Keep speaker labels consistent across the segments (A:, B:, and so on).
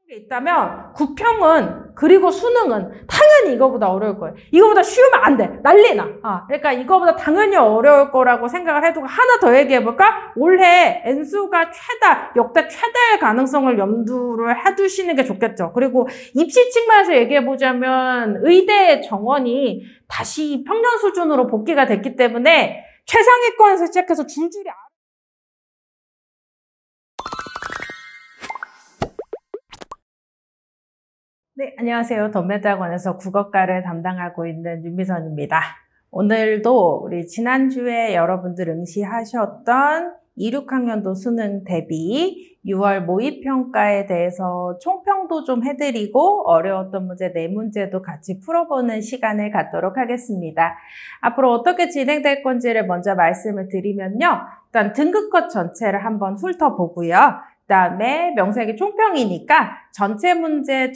A: 게 있다면 구평은 그리고 수능은 당연히 이거보다 어려울 거예요. 이거보다 쉬우면 안 돼. 난리나. 그러니까 이거보다 당연히 어려울 거라고 생각을 해두고 하나 더 얘기해볼까? 올해 N수가 역대 최다의 가능성을 염두를 해두시는 게 좋겠죠. 그리고 입시 측면에서 얘기해보자면 의대 정원이 다시 평년 수준으로 복귀가 됐기 때문에 최상위권에서 시작해서 줄줄이 네, 안녕하세요. 덤메드학원에서 국어과를 담당하고 있는 윤미선입니다. 오늘도 우리 지난주에 여러분들 응시하셨던 2, 6학년도 수능 대비 6월 모의평가에 대해서 총평도 좀 해드리고 어려웠던 문제 4문제도 같이 풀어보는 시간을 갖도록 하겠습니다. 앞으로 어떻게 진행될 건지를 먼저 말씀을 드리면요. 일단 등급컷 전체를 한번 훑어보고요. 그다음에 명색이 총평이니까 전체 문제의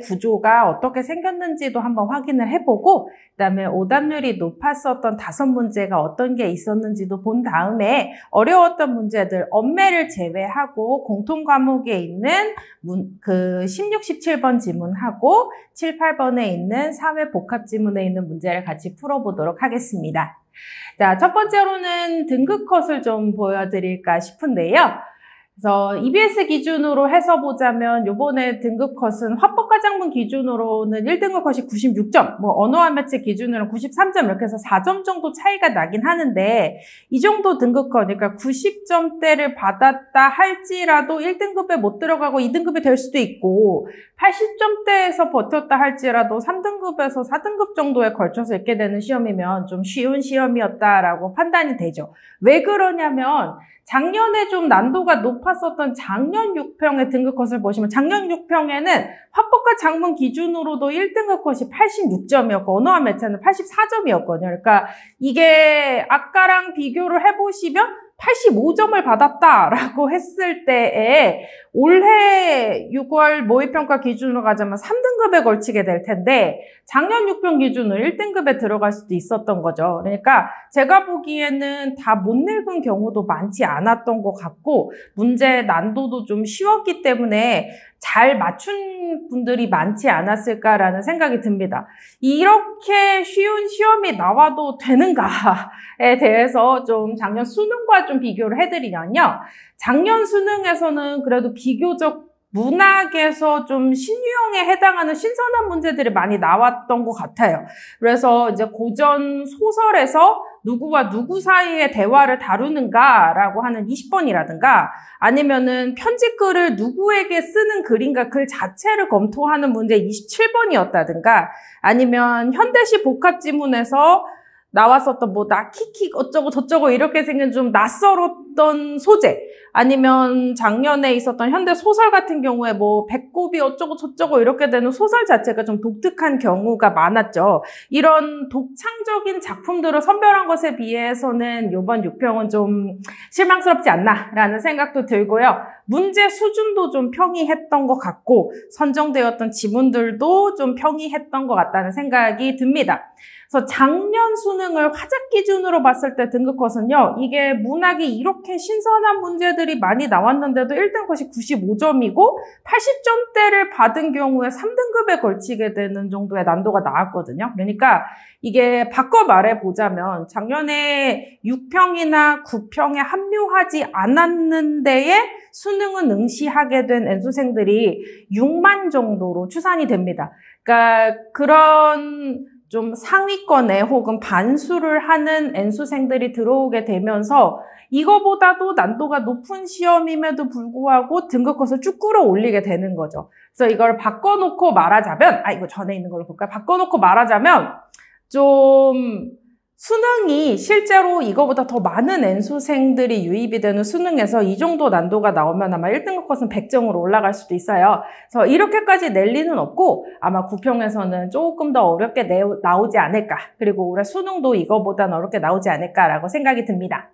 A: 구조가 어떻게 생겼는지도 한번 확인을 해보고 그다음에 오답률이 높았었던 5문제가 어떤 게 있었는지도 본 다음에 어려웠던 문제들 엄매를 제외하고 공통 과목에 있는 16, 17번 지문하고 7, 8번에 있는 사회 복합 지문에 있는 문제를 같이 풀어보도록 하겠습니다. 자, 첫 번째로는 등급컷을 좀 보여드릴까 싶은데요. 그래서 EBS 기준으로 해서 보자면 요번에 등급컷은 화법과작문 기준으로는 1등급 컷이 96점, 언어와 매체 기준으로는 93점 이렇게 해서 4점 정도 차이가 나긴 하는데 이 정도 등급컷, 그러니까 90점대를 받았다 할지라도 1등급에 못 들어가고 2등급이 될 수도 있고 80점대에서 버텼다 할지라도 3등급에서 4등급 정도에 걸쳐서 있게 되는 시험이면 좀 쉬운 시험이었다라고 판단이 되죠. 왜 그러냐면 작년에 좀 난도가 높았었던 작년 6평의 등급컷을 보시면 작년 6평에는 화법과 작문 기준으로도 1등급 컷이 86점이었고 언어와 매체는 84점이었거든요. 그러니까 이게 아까랑 비교를 해보시면 85점을 받았다라고 했을 때에 올해 6월 모의평가 기준으로 가자면 3등급에 걸치게 될 텐데 작년 6평 기준으로 1등급에 들어갈 수도 있었던 거죠. 그러니까 제가 보기에는 다 못 읽은 경우도 많지 않았던 것 같고 문제 난도도 좀 쉬웠기 때문에 잘 맞춘 분들이 많지 않았을까라는 생각이 듭니다. 이렇게 쉬운 시험이 나와도 되는가에 대해서 좀 작년 수능과 좀 비교를 해드리면요. 작년 수능에서는 그래도 비교적 문학에서 좀 신유형에 해당하는 신선한 문제들이 많이 나왔던 것 같아요. 그래서 이제 고전 소설에서 누구와 누구 사이의 대화를 다루는가라고 하는 20번이라든가 아니면은 편지글을 누구에게 쓰는 글인가 글 자체를 검토하는 문제 27번이었다든가 아니면 현대시 복합지문에서 나왔었던 나 키키 어쩌고 저쩌고 이렇게 생긴 좀 낯설었던 소재 아니면 작년에 있었던 현대 소설 같은 경우에 배꼽이 어쩌고 저쩌고 이렇게 되는 소설 자체가 좀 독특한 경우가 많았죠. 이런 독창적인 작품들을 선별한 것에 비해서는 이번 6평은 좀 실망스럽지 않나라는 생각도 들고요. 문제 수준도 좀 평이했던 것 같고 선정되었던 지문들도 좀 평이했던 것 같다는 생각이 듭니다. 그래서 작년 수능을 화작 기준으로 봤을 때 등급컷은요. 이게 문학이 이렇게 신선한 문제들이 많이 나왔는데도 1등급이 95점이고 80점대를 받은 경우에 3등급에 걸치게 되는 정도의 난도가 나왔거든요. 그러니까 이게 바꿔 말해보자면 작년에 6평이나 9평에 합류하지 않았는 데에 수능은 응시하게 된 N수생들이 6만 정도로 추산이 됩니다. 그러니까 그런 좀 상위권에 혹은 반수를 하는 N수생들이 들어오게 되면서 이거보다도 난도가 높은 시험임에도 불구하고 등급컷을 쭉 끌어올리게 되는 거죠. 그래서 이걸 바꿔놓고 말하자면, 이거 전에 있는 걸로 볼까요? 바꿔놓고 말하자면 좀 수능이 실제로 이거보다 더 많은 N수생들이 유입이 되는 수능에서 이 정도 난도가 나오면 아마 1등급 컷은 100점으로 올라갈 수도 있어요. 그래서 이렇게까지 낼 리는 없고 아마 9평에서는 조금 더 어렵게 나오지 않을까. 그리고 올해 수능도 이거보다는 어렵게 나오지 않을까라고 생각이 듭니다.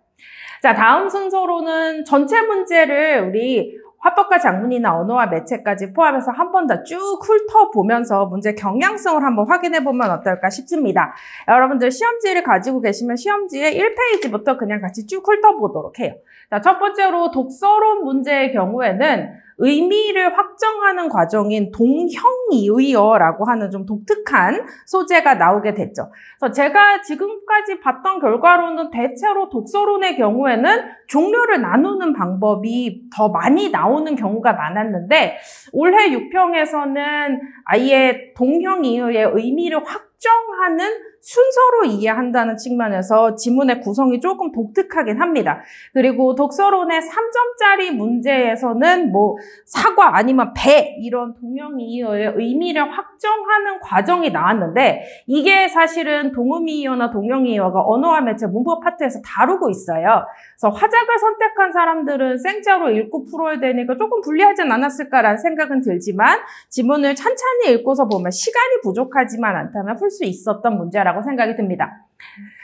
A: 자, 다음 순서로는 전체 문제를 우리 화법과 작문이나 언어와 매체까지 포함해서 한 번 더 쭉 훑어보면서 문제 경향성을 한번 확인해보면 어떨까 싶습니다. 여러분들 시험지를 가지고 계시면 시험지에 1페이지부터 그냥 같이 쭉 훑어보도록 해요. 자, 첫 번째로 독서론 문제의 경우에는 의미를 확정하는 과정인 동형이의어라고 하는 좀 독특한 소재가 나오게 됐죠. 그래서 제가 지금까지 봤던 결과로는 대체로 독서론의 경우에는 종류를 나누는 방법이 더 많이 나오는 경우가 많았는데 올해 6평에서는 아예 동형이의의 의미를 확정하는 순서로 이해한다는 측면에서 지문의 구성이 조금 독특하긴 합니다. 그리고 독서론의 3점짜리 문제에서는 뭐 사과 아니면 배 이런 동형이의어의 의미를 확정하는 과정이 나왔는데 이게 사실은 동음이의어나 동형이의어가 언어와 매체 문법 파트에서 다루고 있어요. 그래서 화작을 선택한 사람들은 생자로 읽고 풀어야 되니까 조금 불리하진 않았을까라는 생각은 들지만 지문을 찬찬히 읽고서 보면 시간이 부족하지만 않다면 풀 수 있었던 문제라고 생각이 듭니다.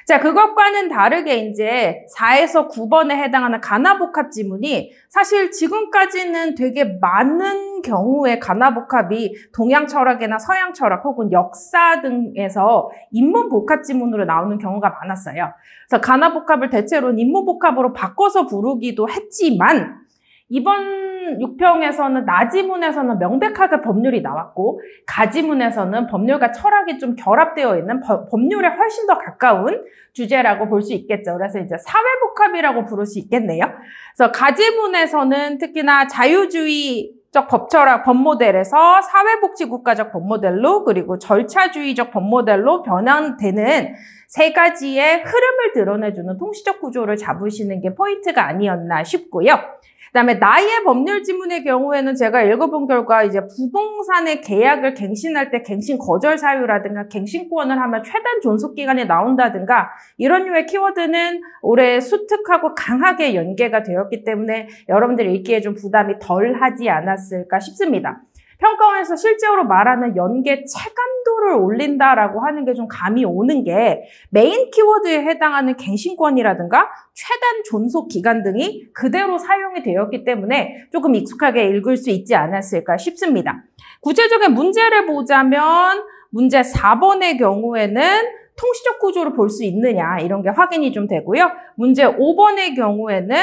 A: 자, 그것과는 다르게 이제 4에서 9번에 해당하는 가나복합 지문이 사실 지금까지는 되게 많은 경우에 가나복합이 동양 철학이나 서양 철학 혹은 역사 등에서 인문 복합 지문으로 나오는 경우가 많았어요. 그래서 가나복합을 대체로는 인문 복합으로 바꿔서 부르기도 했지만 이번 6평에서는 나지문에서는 명백하게 법률이 나왔고 가지문에서는 법률과 철학이 좀 결합되어 있는 법률에 훨씬 더 가까운 주제라고 볼 수 있겠죠. 그래서 이제 사회복합이라고 부를 수 있겠네요. 그래서 가지문에서는 특히나 자유주의적 법철학 법모델에서 사회복지국가적 법모델로 그리고 절차주의적 법모델로 변환되는 세 가지의 흐름을 드러내주는 통시적 구조를 잡으시는 게 포인트가 아니었나 싶고요. 그다음에 나의 법률 지문의 경우에는 제가 읽어본 결과 이제 부동산의 계약을 갱신할 때 갱신 거절 사유라든가 갱신권을 하면 최단 존속 기간이 나온다든가 이런 류의 키워드는 올해 수특하고 강하게 연계가 되었기 때문에 여러분들이 읽기에 좀 부담이 덜 하지 않았을까 싶습니다. 평가원에서 실제로 말하는 연계 체감도를 올린다라고 하는 게 좀 감이 오는 게 메인 키워드에 해당하는 갱신권이라든가 최단 존속 기간 등이 그대로 사용이 되었기 때문에 조금 익숙하게 읽을 수 있지 않았을까 싶습니다. 구체적인 문제를 보자면 문제 4번의 경우에는 통시적 구조를 볼 수 있느냐 이런 게 확인이 좀 되고요. 문제 5번의 경우에는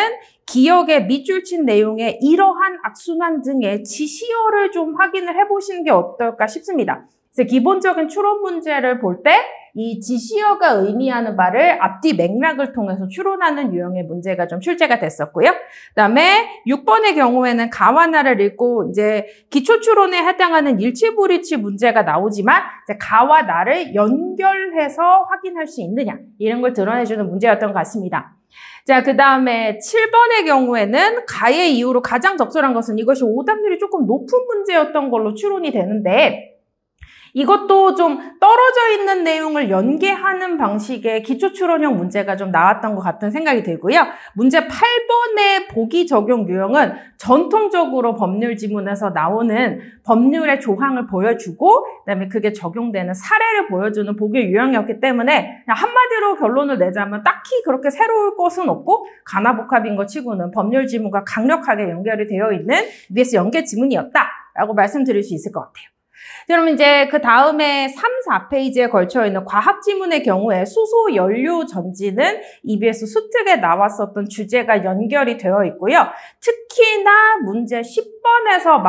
A: 기억의 밑줄 친 내용의 이러한 악순환 등의 지시어를 좀 확인을 해보시는 게 어떨까 싶습니다. 그래서 기본적인 추론 문제를 볼 때 이 지시어가 의미하는 바를 앞뒤 맥락을 통해서 추론하는 유형의 문제가 좀 출제가 됐었고요. 그다음에 6번의 경우에는 가와 나를 읽고 이제 기초 추론에 해당하는 일치불일치 문제가 나오지만 이제 가와 나를 연결해서 확인할 수 있느냐 이런 걸 드러내주는 문제였던 것 같습니다. 자, 그 다음에 7번의 경우에는 가의 이유로 가장 적절한 것은 이것이 오답률이 조금 높은 문제였던 걸로 추론이 되는데 이것도 좀 떨어져 있는 내용을 연계하는 방식의 기초추론형 문제가 좀 나왔던 것 같은 생각이 들고요. 문제 8번의 보기 적용 유형은 전통적으로 법률 지문에서 나오는 법률의 조항을 보여주고 그다음에 그게 적용되는 사례를 보여주는 보기 유형이었기 때문에 그냥 한마디로 결론을 내자면 딱히 그렇게 새로울 것은 없고 가나복합인 것 치고는 법률 지문과 강력하게 연결이 되어 있는 EBS 연계 지문이었다라고 말씀드릴 수 있을 것 같아요. 그럼 이제 그 다음에 3, 4페이지에 걸쳐 있는 과학 지문의 경우에 수소 연료 전지는 EBS 수특에 나왔었던 주제가 연결이 되어 있고요. 특히나 문제 10번에서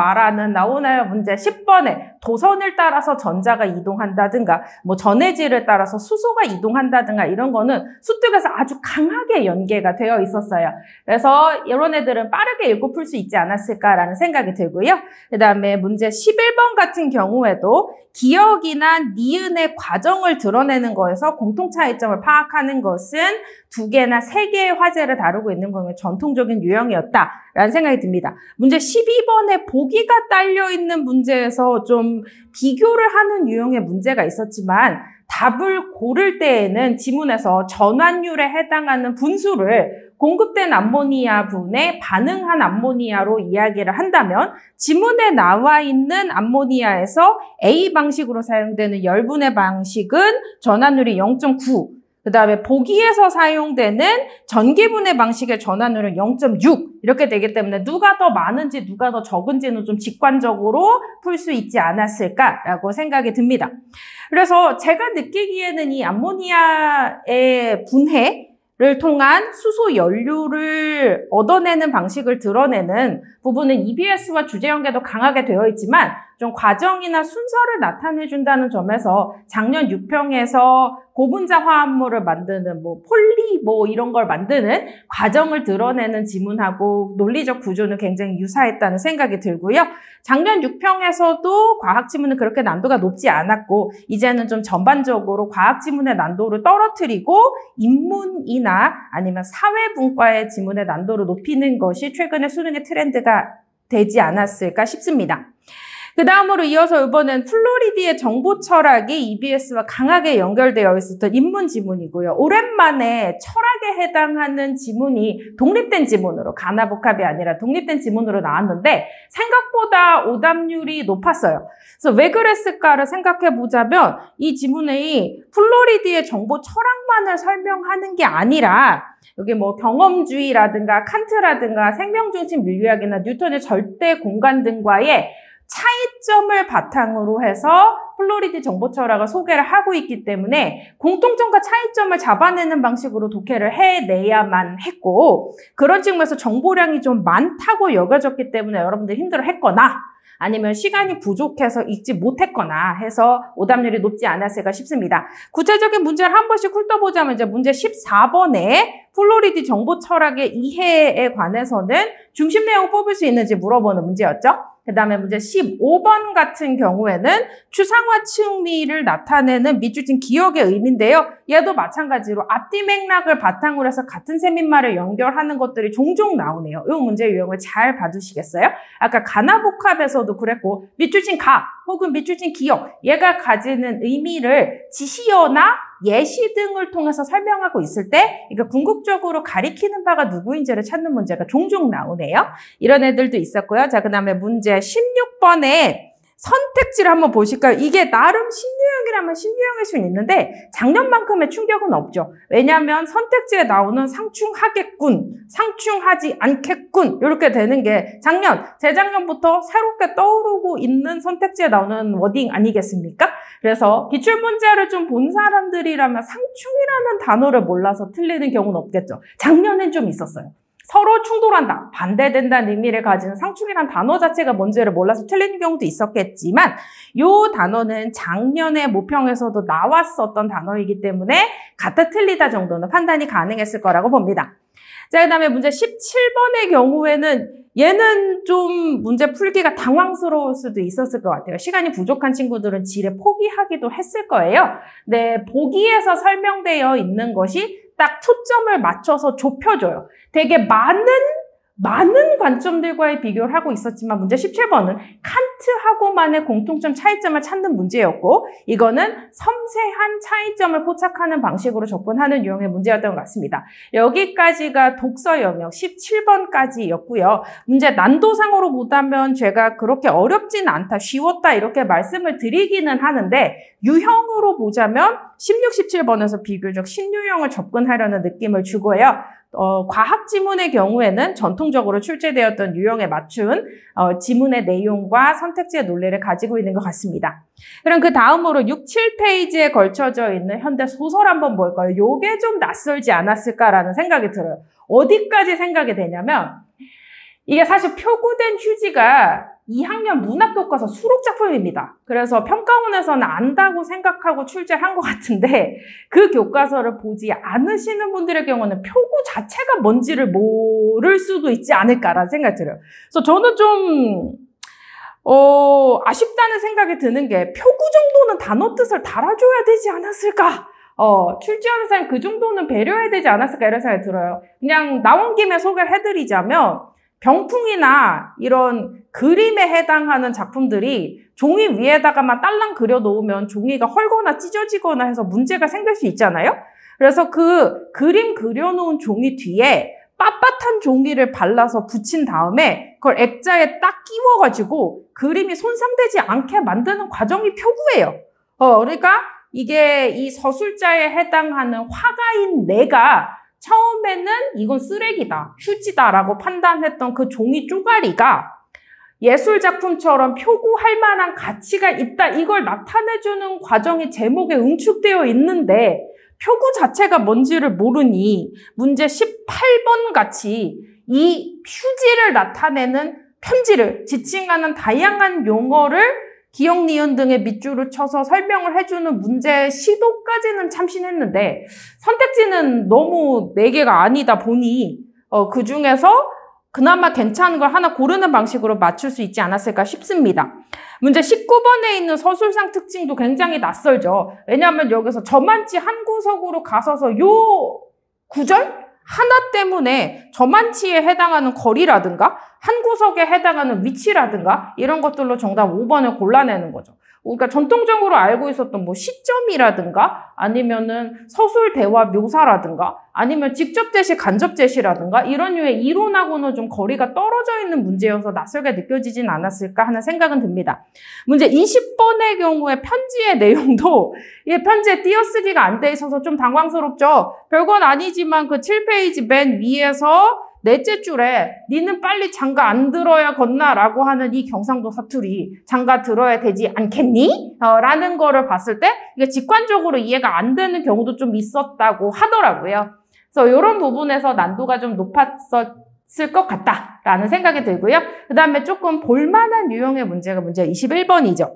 A: 나오나요? 문제 10번에 도선을 따라서 전자가 이동한다든가 뭐 전해질을 따라서 수소가 이동한다든가 이런 거는 수특에서 아주 강하게 연계가 되어 있었어요. 그래서 이런 애들은 빠르게 읽고 풀 수 있지 않았을까라는 생각이 들고요. 그 다음에 문제 11번 같은 경우에도 기억이나 니은의 과정을 드러내는 거에서 공통 차이점을 파악하는 것은 2개나 3개의 화제를 다루고 있는 거는 전통적인 유형이었다라는 생각이 듭니다. 문제 12번에 보기가 딸려있는 문제에서 좀 비교를 하는 유형의 문제가 있었지만 답을 고를 때에는 지문에서 전환율에 해당하는 분수를 공급된 암모니아 분에 반응한 암모니아로 이야기를 한다면 지문에 나와 있는 암모니아에서 A 방식으로 사용되는 열분해 방식은 전환율이 0.9, 그 다음에 보기에서 사용되는 전기분해 방식의 전환율은 0.6 이렇게 되기 때문에 누가 더 많은지 누가 더 적은지는 좀 직관적으로 풀 수 있지 않았을까라고 생각이 듭니다. 그래서 제가 느끼기에는 이 암모니아의 분해 를 통한 수소 연료를 얻어내는 방식을 드러내는 부분은 EBS와 주제 연계도 강하게 되어 있지만 좀 과정이나 순서를 나타내준다는 점에서 작년 6평에서 고분자 화합물을 만드는 폴리 이런 걸 만드는 과정을 드러내는 지문하고 논리적 구조는 굉장히 유사했다는 생각이 들고요. 작년 6평에서도 과학 지문은 그렇게 난도가 높지 않았고 이제는 좀 전반적으로 과학 지문의 난도를 떨어뜨리고 인문이나 아니면 사회분과의 지문의 난도를 높이는 것이 최근의 수능의 트렌드가 되지 않았을까 싶습니다. 그 다음으로 이어서 이번엔 플로리디의 정보 철학이 EBS와 강하게 연결되어 있었던 인문 지문이고요. 오랜만에 철학에 해당하는 지문이 독립된 지문으로, 가나복합이 아니라 독립된 지문으로 나왔는데 생각보다 오답률이 높았어요. 그래서 왜 그랬을까를 생각해 보자면 이 지문이 플로리디의 정보 철학만을 설명하는 게 아니라 여기 경험주의라든가 칸트라든가 생명중심 윤리학이나 뉴턴의 절대 공간 등과의 차이점을 바탕으로 해서 플로리디 정보 철학을 소개를 하고 있기 때문에 공통점과 차이점을 잡아내는 방식으로 독해를 해내야만 했고 그런 측면에서 정보량이 좀 많다고 여겨졌기 때문에 여러분들 힘들어 했거나 아니면 시간이 부족해서 읽지 못했거나 해서 오답률이 높지 않았을까 싶습니다. 구체적인 문제를 한 번씩 훑어보자면 이제 문제 14번에 플로리디 정보 철학의 이해에 관해서는 중심 내용 뽑을 수 있는지 물어보는 문제였죠. 그 다음에 문제 15번 같은 경우에는 추상화 측미를 나타내는 밑줄친 기억의 의미인데요. 얘도 마찬가지로 앞뒤 맥락을 바탕으로 해서 같은 셈인말을 연결하는 것들이 종종 나오네요. 이 문제 유형을 잘 봐주시겠어요? 아까 가나복합에서도 그랬고 밑줄친 가 혹은 밑줄친 기억 얘가 가지는 의미를 지시어나 예시 등을 통해서 설명하고 있을 때 이거 궁극적으로 가리키는 바가 누구인지를 찾는 문제가 종종 나오네요. 이런 애들도 있었고요. 자, 그 다음에 문제 16번에 선택지를 한번 보실까요? 이게 나름 신유형이라면 신유형일 수는 있는데 작년만큼의 충격은 없죠. 왜냐하면 선택지에 나오는 상충하겠군, 상충하지 않겠군 이렇게 되는 게 재작년부터 새롭게 떠오르고 있는 선택지에 나오는 워딩 아니겠습니까? 그래서 기출문제를 좀 본 사람들이라면 상충이라는 단어를 몰라서 틀리는 경우는 없겠죠. 작년엔 좀 있었어요. 서로 충돌한다, 반대된다는 의미를 가지는 상충이란 단어 자체가 뭔지를 몰라서 틀리는 경우도 있었겠지만 이 단어는 작년에 모평에서도 나왔었던 단어이기 때문에 같다 틀리다 정도는 판단이 가능했을 거라고 봅니다. 자, 그 다음에 문제 17번의 경우에는 얘는 좀 문제 풀기가 당황스러울 수도 있었을 것 같아요. 시간이 부족한 친구들은 지레 포기하기도 했을 거예요. 네, 보기에서 설명되어 있는 것이 딱 초점을 맞춰서 좁혀줘요. 되게 많은 관점들과의 비교를 하고 있었지만 문제 17번은 칸트하고만의 공통점 차이점을 찾는 문제였고 이거는 섬세한 차이점을 포착하는 방식으로 접근하는 유형의 문제였던 것 같습니다. 여기까지가 독서 영역 17번까지였고요. 문제 난도상으로 보다면 제가 그렇게 어렵진 않다, 쉬웠다 이렇게 말씀을 드리기는 하는데 유형으로 보자면 16, 17번에서 비교적 신유형을 접근하려는 느낌을 주고요. 과학 지문의 경우에는 전통적으로 출제되었던 유형에 맞춘 지문의 내용과 선택지의 논리를 가지고 있는 것 같습니다. 그럼 그 다음으로 6, 7페이지에 걸쳐져 있는 현대 소설 한번 볼까요? 요게 좀 낯설지 않았을까라는 생각이 들어요. 어디까지 생각이 되냐면 이게 사실 표구된 휴지가 2학년 문학교과서 수록작품입니다. 그래서 평가원에서는 안다고 생각하고 출제한 것 같은데 그 교과서를 보지 않으시는 분들의 경우는 표구 자체가 뭔지를 모를 수도 있지 않을까라는 생각이 들어요. 그래서 저는 좀 아쉽다는 생각이 드는 게 표구 정도는 단어 뜻을 달아줘야 되지 않았을까? 출제하는 사람이 그 정도는 배려해야 되지 않았을까 이런 생각이 들어요. 그냥 나온 김에 소개를 해드리자면 병풍이나 이런 그림에 해당하는 작품들이 종이 위에다가만 딸랑 그려놓으면 종이가 헐거나 찢어지거나 해서 문제가 생길 수 있잖아요. 그래서 그 그림 그려놓은 종이 뒤에 빳빳한 종이를 발라서 붙인 다음에 그걸 액자에 딱 끼워가지고 그림이 손상되지 않게 만드는 과정이 표구예요. 그러니까 이게 이 서술자에 해당하는 화가인 내가 처음에는 이건 쓰레기다, 휴지다라고 판단했던 그 종이 쪼가리가 예술작품처럼 표구할 만한 가치가 있다, 이걸 나타내주는 과정이 제목에 응축되어 있는데 표구 자체가 뭔지를 모르니 문제 18번 같이 이 휴지를 나타내는 편지를 지칭하는 다양한 용어를 기역, 니은 등의 밑줄을 쳐서 설명을 해주는 문제 시도까지는 참신했는데 선택지는 너무 4개가 아니다 보니 그 중에서 그나마 괜찮은 걸 하나 고르는 방식으로 맞출 수 있지 않았을까 싶습니다. 문제 19번에 있는 서술상 특징도 굉장히 낯설죠. 왜냐하면 여기서 저만치 한 구석으로 가서서 요 구절? 하나 때문에 저만치에 해당하는 거리라든가 한 구석에 해당하는 위치라든가 이런 것들로 정답 5번을 골라내는 거죠. 그러니까 전통적으로 알고 있었던 뭐 시점이라든가 아니면은 서술 대화 묘사라든가 아니면 직접 제시, 간접 제시라든가 이런 류의 이론하고는 좀 거리가 떨어져 있는 문제여서 낯설게 느껴지진 않았을까 하는 생각은 듭니다. 문제 20번의 경우에 편지의 내용도 이 편지에 띄어쓰기가 안 돼 있어서 좀 당황스럽죠. 별건 아니지만 그 7페이지 맨 위에서 넷째 줄에 니는 빨리 장가 안 들어야 걷나? 라고 하는 이 경상도 사투리 장가 들어야 되지 않겠니? 라는 거를 봤을 때 이게 직관적으로 이해가 안 되는 경우도 좀 있었다고 하더라고요. 그래서 이런 부분에서 난도가 좀 높았을 것 같다라는 생각이 들고요. 그 다음에 조금 볼만한 유형의 문제가 문제 21번이죠.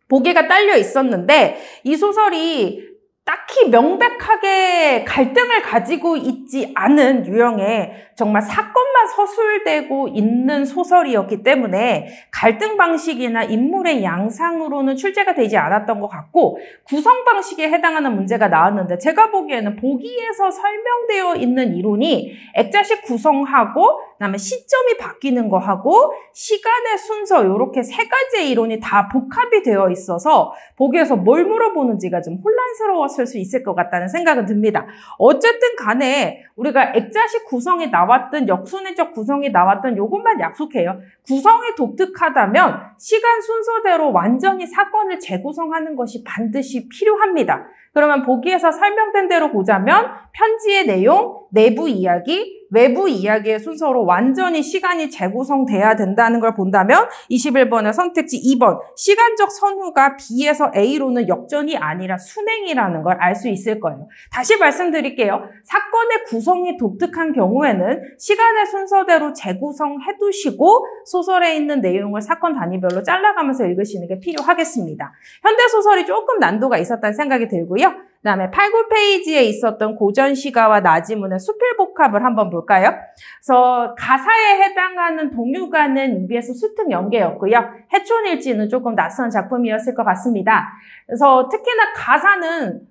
A: 보기가 딸려 있었는데 이 소설이 딱히 명백하게 갈등을 가지고 있지 않은 유형의 정말 사건만 서술되고 있는 소설이었기 때문에 갈등 방식이나 인물의 양상으로는 출제가 되지 않았던 것 같고 구성 방식에 해당하는 문제가 나왔는데 제가 보기에는 보기에서 설명되어 있는 이론이 액자식 구성하고 그다음에 시점이 바뀌는 거하고 시간의 순서 이렇게 3가지의 이론이 다 복합이 되어 있어서 보기에서 뭘 물어보는지가 좀 혼란스러웠을 수 있을 것 같다는 생각은 듭니다. 어쨌든 간에 우리가 액자식 구성이 나왔든 역순위적 구성이 나왔든 이것만 약속해요. 구성이 독특하다면 시간 순서대로 완전히 사건을 재구성하는 것이 반드시 필요합니다. 그러면 보기에서 설명된 대로 보자면 편지의 내용, 내부 이야기, 외부 이야기의 순서로 완전히 시간이 재구성돼야 된다는 걸 본다면 21번의 선택지 2번 시간적 선후가 B에서 A로는 역전이 아니라 순행이라는 걸 알 수 있을 거예요. 다시 말씀드릴게요. 사건의 구성이 독특한 경우에는 시간의 순서대로 재구성해 두시고 소설에 있는 내용을 사건 단위별로 잘라가면서 읽으시는 게 필요하겠습니다. 현대소설이 조금 난도가 있었다는 생각이 들고요. 그 다음에 8, 9페이지에 있었던 고전시가와 나지문의 수필복합을 한번 볼까요? 그래서 가사에 해당하는 동요가는 EBS 수특 연계였고요. 해촌일지는 조금 낯선 작품이었을 것 같습니다. 그래서 특히나 가사는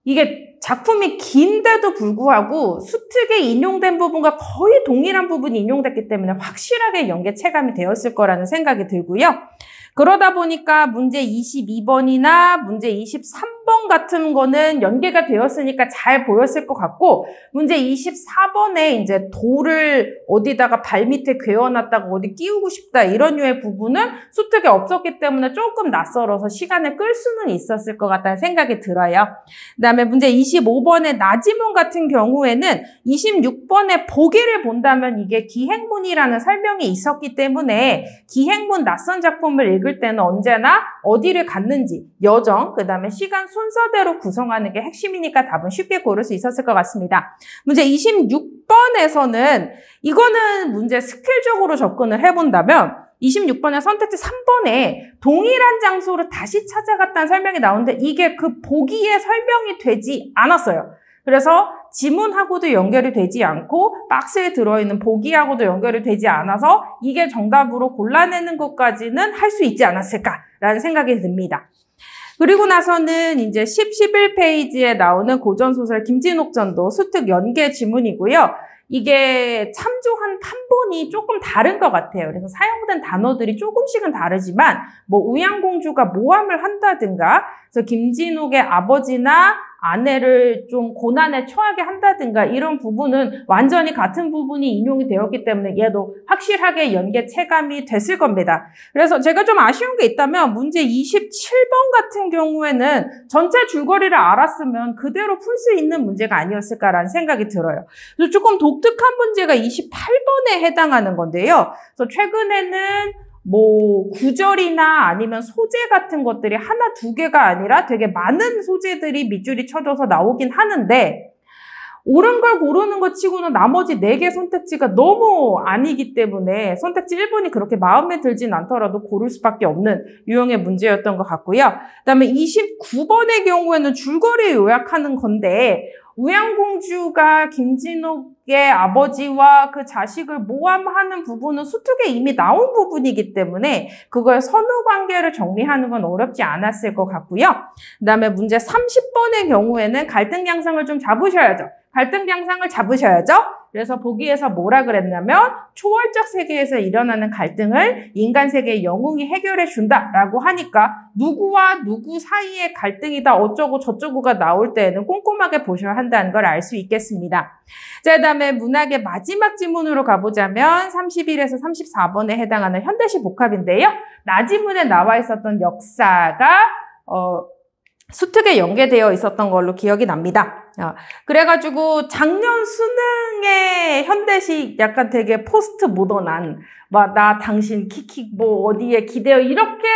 A: 이게 작품이 긴데도 불구하고 수특에 인용된 부분과 거의 동일한 부분이 인용됐기 때문에 확실하게 연계 체감이 되었을 거라는 생각이 들고요. 그러다 보니까 문제 22번이나 문제 23번 같은 거는 연계가 되었으니까 잘 보였을 것 같고 문제 24번에 이제 돌을 어디다가 발밑에 괴어놨다가 어디 끼우고 싶다 이런 류의 부분은 수특에 없었기 때문에 조금 낯설어서 시간을 끌 수는 있었을 것 같다는 생각이 들어요. 그다음에 문제 25번의 나지문 같은 경우에는 26번의 보기를 본다면 이게 기행문이라는 설명이 있었기 때문에 기행문 낯선 작품을 읽을 때는 언제나 어디를 갔는지, 여정, 그 다음에 시간 순서대로 구성하는 게 핵심이니까 답은 쉽게 고를 수 있었을 것 같습니다. 문제 26번에서는 이거는 문제 스킬적으로 접근을 해본다면 26번의 선택지 3번에 동일한 장소를 다시 찾아갔다는 설명이 나오는데 이게 그 보기에 설명이 되지 않았어요. 그래서 지문하고도 연결이 되지 않고 박스에 들어있는 보기하고도 연결이 되지 않아서 이게 정답으로 골라내는 것까지는 할 수 있지 않았을까라는 생각이 듭니다. 그리고 나서는 이제 10, 11페이지에 나오는 고전소설 김진옥전도 수특 연계 지문이고요. 이게 참조한 판본이 조금 다른 것 같아요. 그래서 사용된 단어들이 조금씩은 다르지만 뭐 우양공주가 모함을 한다든가 그래서 김진옥의 아버지나 아내를 좀 고난에 처하게 한다든가 이런 부분은 완전히 같은 부분이 인용이 되었기 때문에 얘도 확실하게 연계 체감이 됐을 겁니다. 그래서 제가 좀 아쉬운 게 있다면 문제 27번 같은 경우에는 전체 줄거리를 알았으면 그대로 풀 수 있는 문제가 아니었을까라는 생각이 들어요. 그래서 조금 독특한 문제가 28번에 해당하는 건데요. 그래서 최근에는 뭐 구절이나 아니면 소재 같은 것들이 하나, 두 개가 아니라 되게 많은 소재들이 밑줄이 쳐져서 나오긴 하는데 옳은 걸 고르는 것 치고는 나머지 4개 선택지가 너무 아니기 때문에 선택지 1번이 그렇게 마음에 들진 않더라도 고를 수밖에 없는 유형의 문제였던 것 같고요. 그다음에 29번의 경우에는 줄거리 요약하는 건데 우양공주가 김진옥의 아버지와 그 자식을 모함하는 부분은 수특에 이미 나온 부분이기 때문에 그걸 선후 관계를 정리하는 건 어렵지 않았을 것 같고요. 그다음에 문제 30번의 경우에는 갈등 양상을 좀 잡으셔야죠. 갈등 양상을 잡으셔야죠. 그래서 보기에서 뭐라 그랬냐면 초월적 세계에서 일어나는 갈등을 인간 세계의 영웅이 해결해 준다라고 하니까 누구와 누구 사이의 갈등이다 어쩌고 저쩌고가 나올 때에는 꼼꼼하게 보셔야 한다는 걸 알 수 있겠습니다. 자, 그다음에 문학의 마지막 지문으로 가보자면 31에서 34번에 해당하는 현대시 복합인데요. 나지문에 나와 있었던 역사가 수특에 연계되어 있었던 걸로 기억이 납니다. 그래가지고 작년 수능의 현대시 약간 되게 포스트 모던한 막 나 당신 키키 뭐 어디에 기대어 이렇게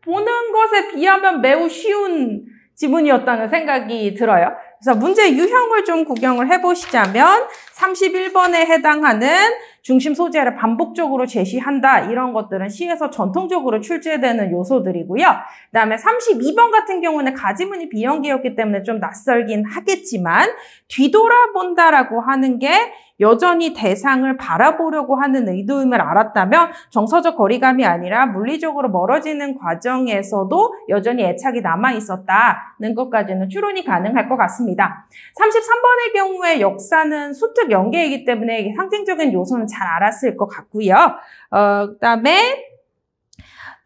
A: 보는 것에 비하면 매우 쉬운 지문이었다는 생각이 들어요. 그래서 문제 유형을 좀 구경을 해보시자면 31번에 해당하는 중심 소재를 반복적으로 제시한다. 이런 것들은 시에서 전통적으로 출제되는 요소들이고요. 그다음에 32번 같은 경우는 가지문이 비연기였기 때문에 좀 낯설긴 하겠지만 뒤돌아본다라고 하는 게 여전히 대상을 바라보려고 하는 의도임을 알았다면 정서적 거리감이 아니라 물리적으로 멀어지는 과정에서도 여전히 애착이 남아있었다는 것까지는 추론이 가능할 것 같습니다. 33번의 경우에 역사는 수특 연계이기 때문에 상징적인 요소는 잘 알았을 것 같고요. 그다음에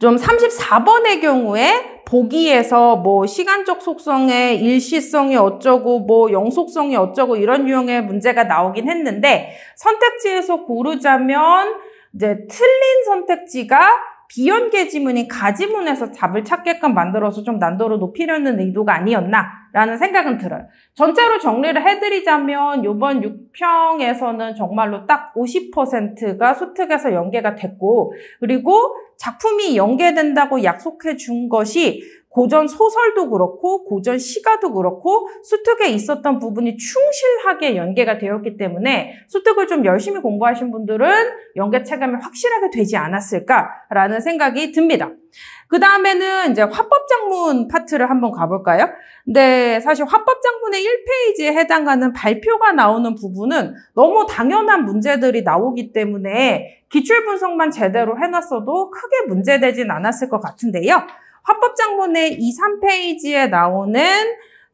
A: 좀 34번의 경우에 보기에서 뭐 시간적 속성의 일시성이 어쩌고 뭐 영속성이 어쩌고 이런 유형의 문제가 나오긴 했는데 선택지에서 고르자면 이제 틀린 선택지가 비연계 지문인 가지문에서 답을 찾게끔 만들어서 좀 난도를 높이려는 의도가 아니었나라는 생각은 들어요. 전체로 정리를 해드리자면 이번 6평에서는 정말로 딱 50%가 수특에서 연계가 됐고 그리고 작품이 연계된다고 약속해 준 것이 고전 소설도 그렇고 고전 시가도 그렇고 수특에 있었던 부분이 충실하게 연계가 되었기 때문에 수특을 좀 열심히 공부하신 분들은 연계 체감이 확실하게 되지 않았을까라는 생각이 듭니다. 그 다음에는 이제 화법작문 파트를 한번 가볼까요? 근데 사실 화법작문의 1페이지에 해당하는 발표가 나오는 부분은 너무 당연한 문제들이 나오기 때문에 기출분석만 제대로 해놨어도 크게 문제되진 않았을 것 같은데요. 화법작문의 2, 3페이지에 나오는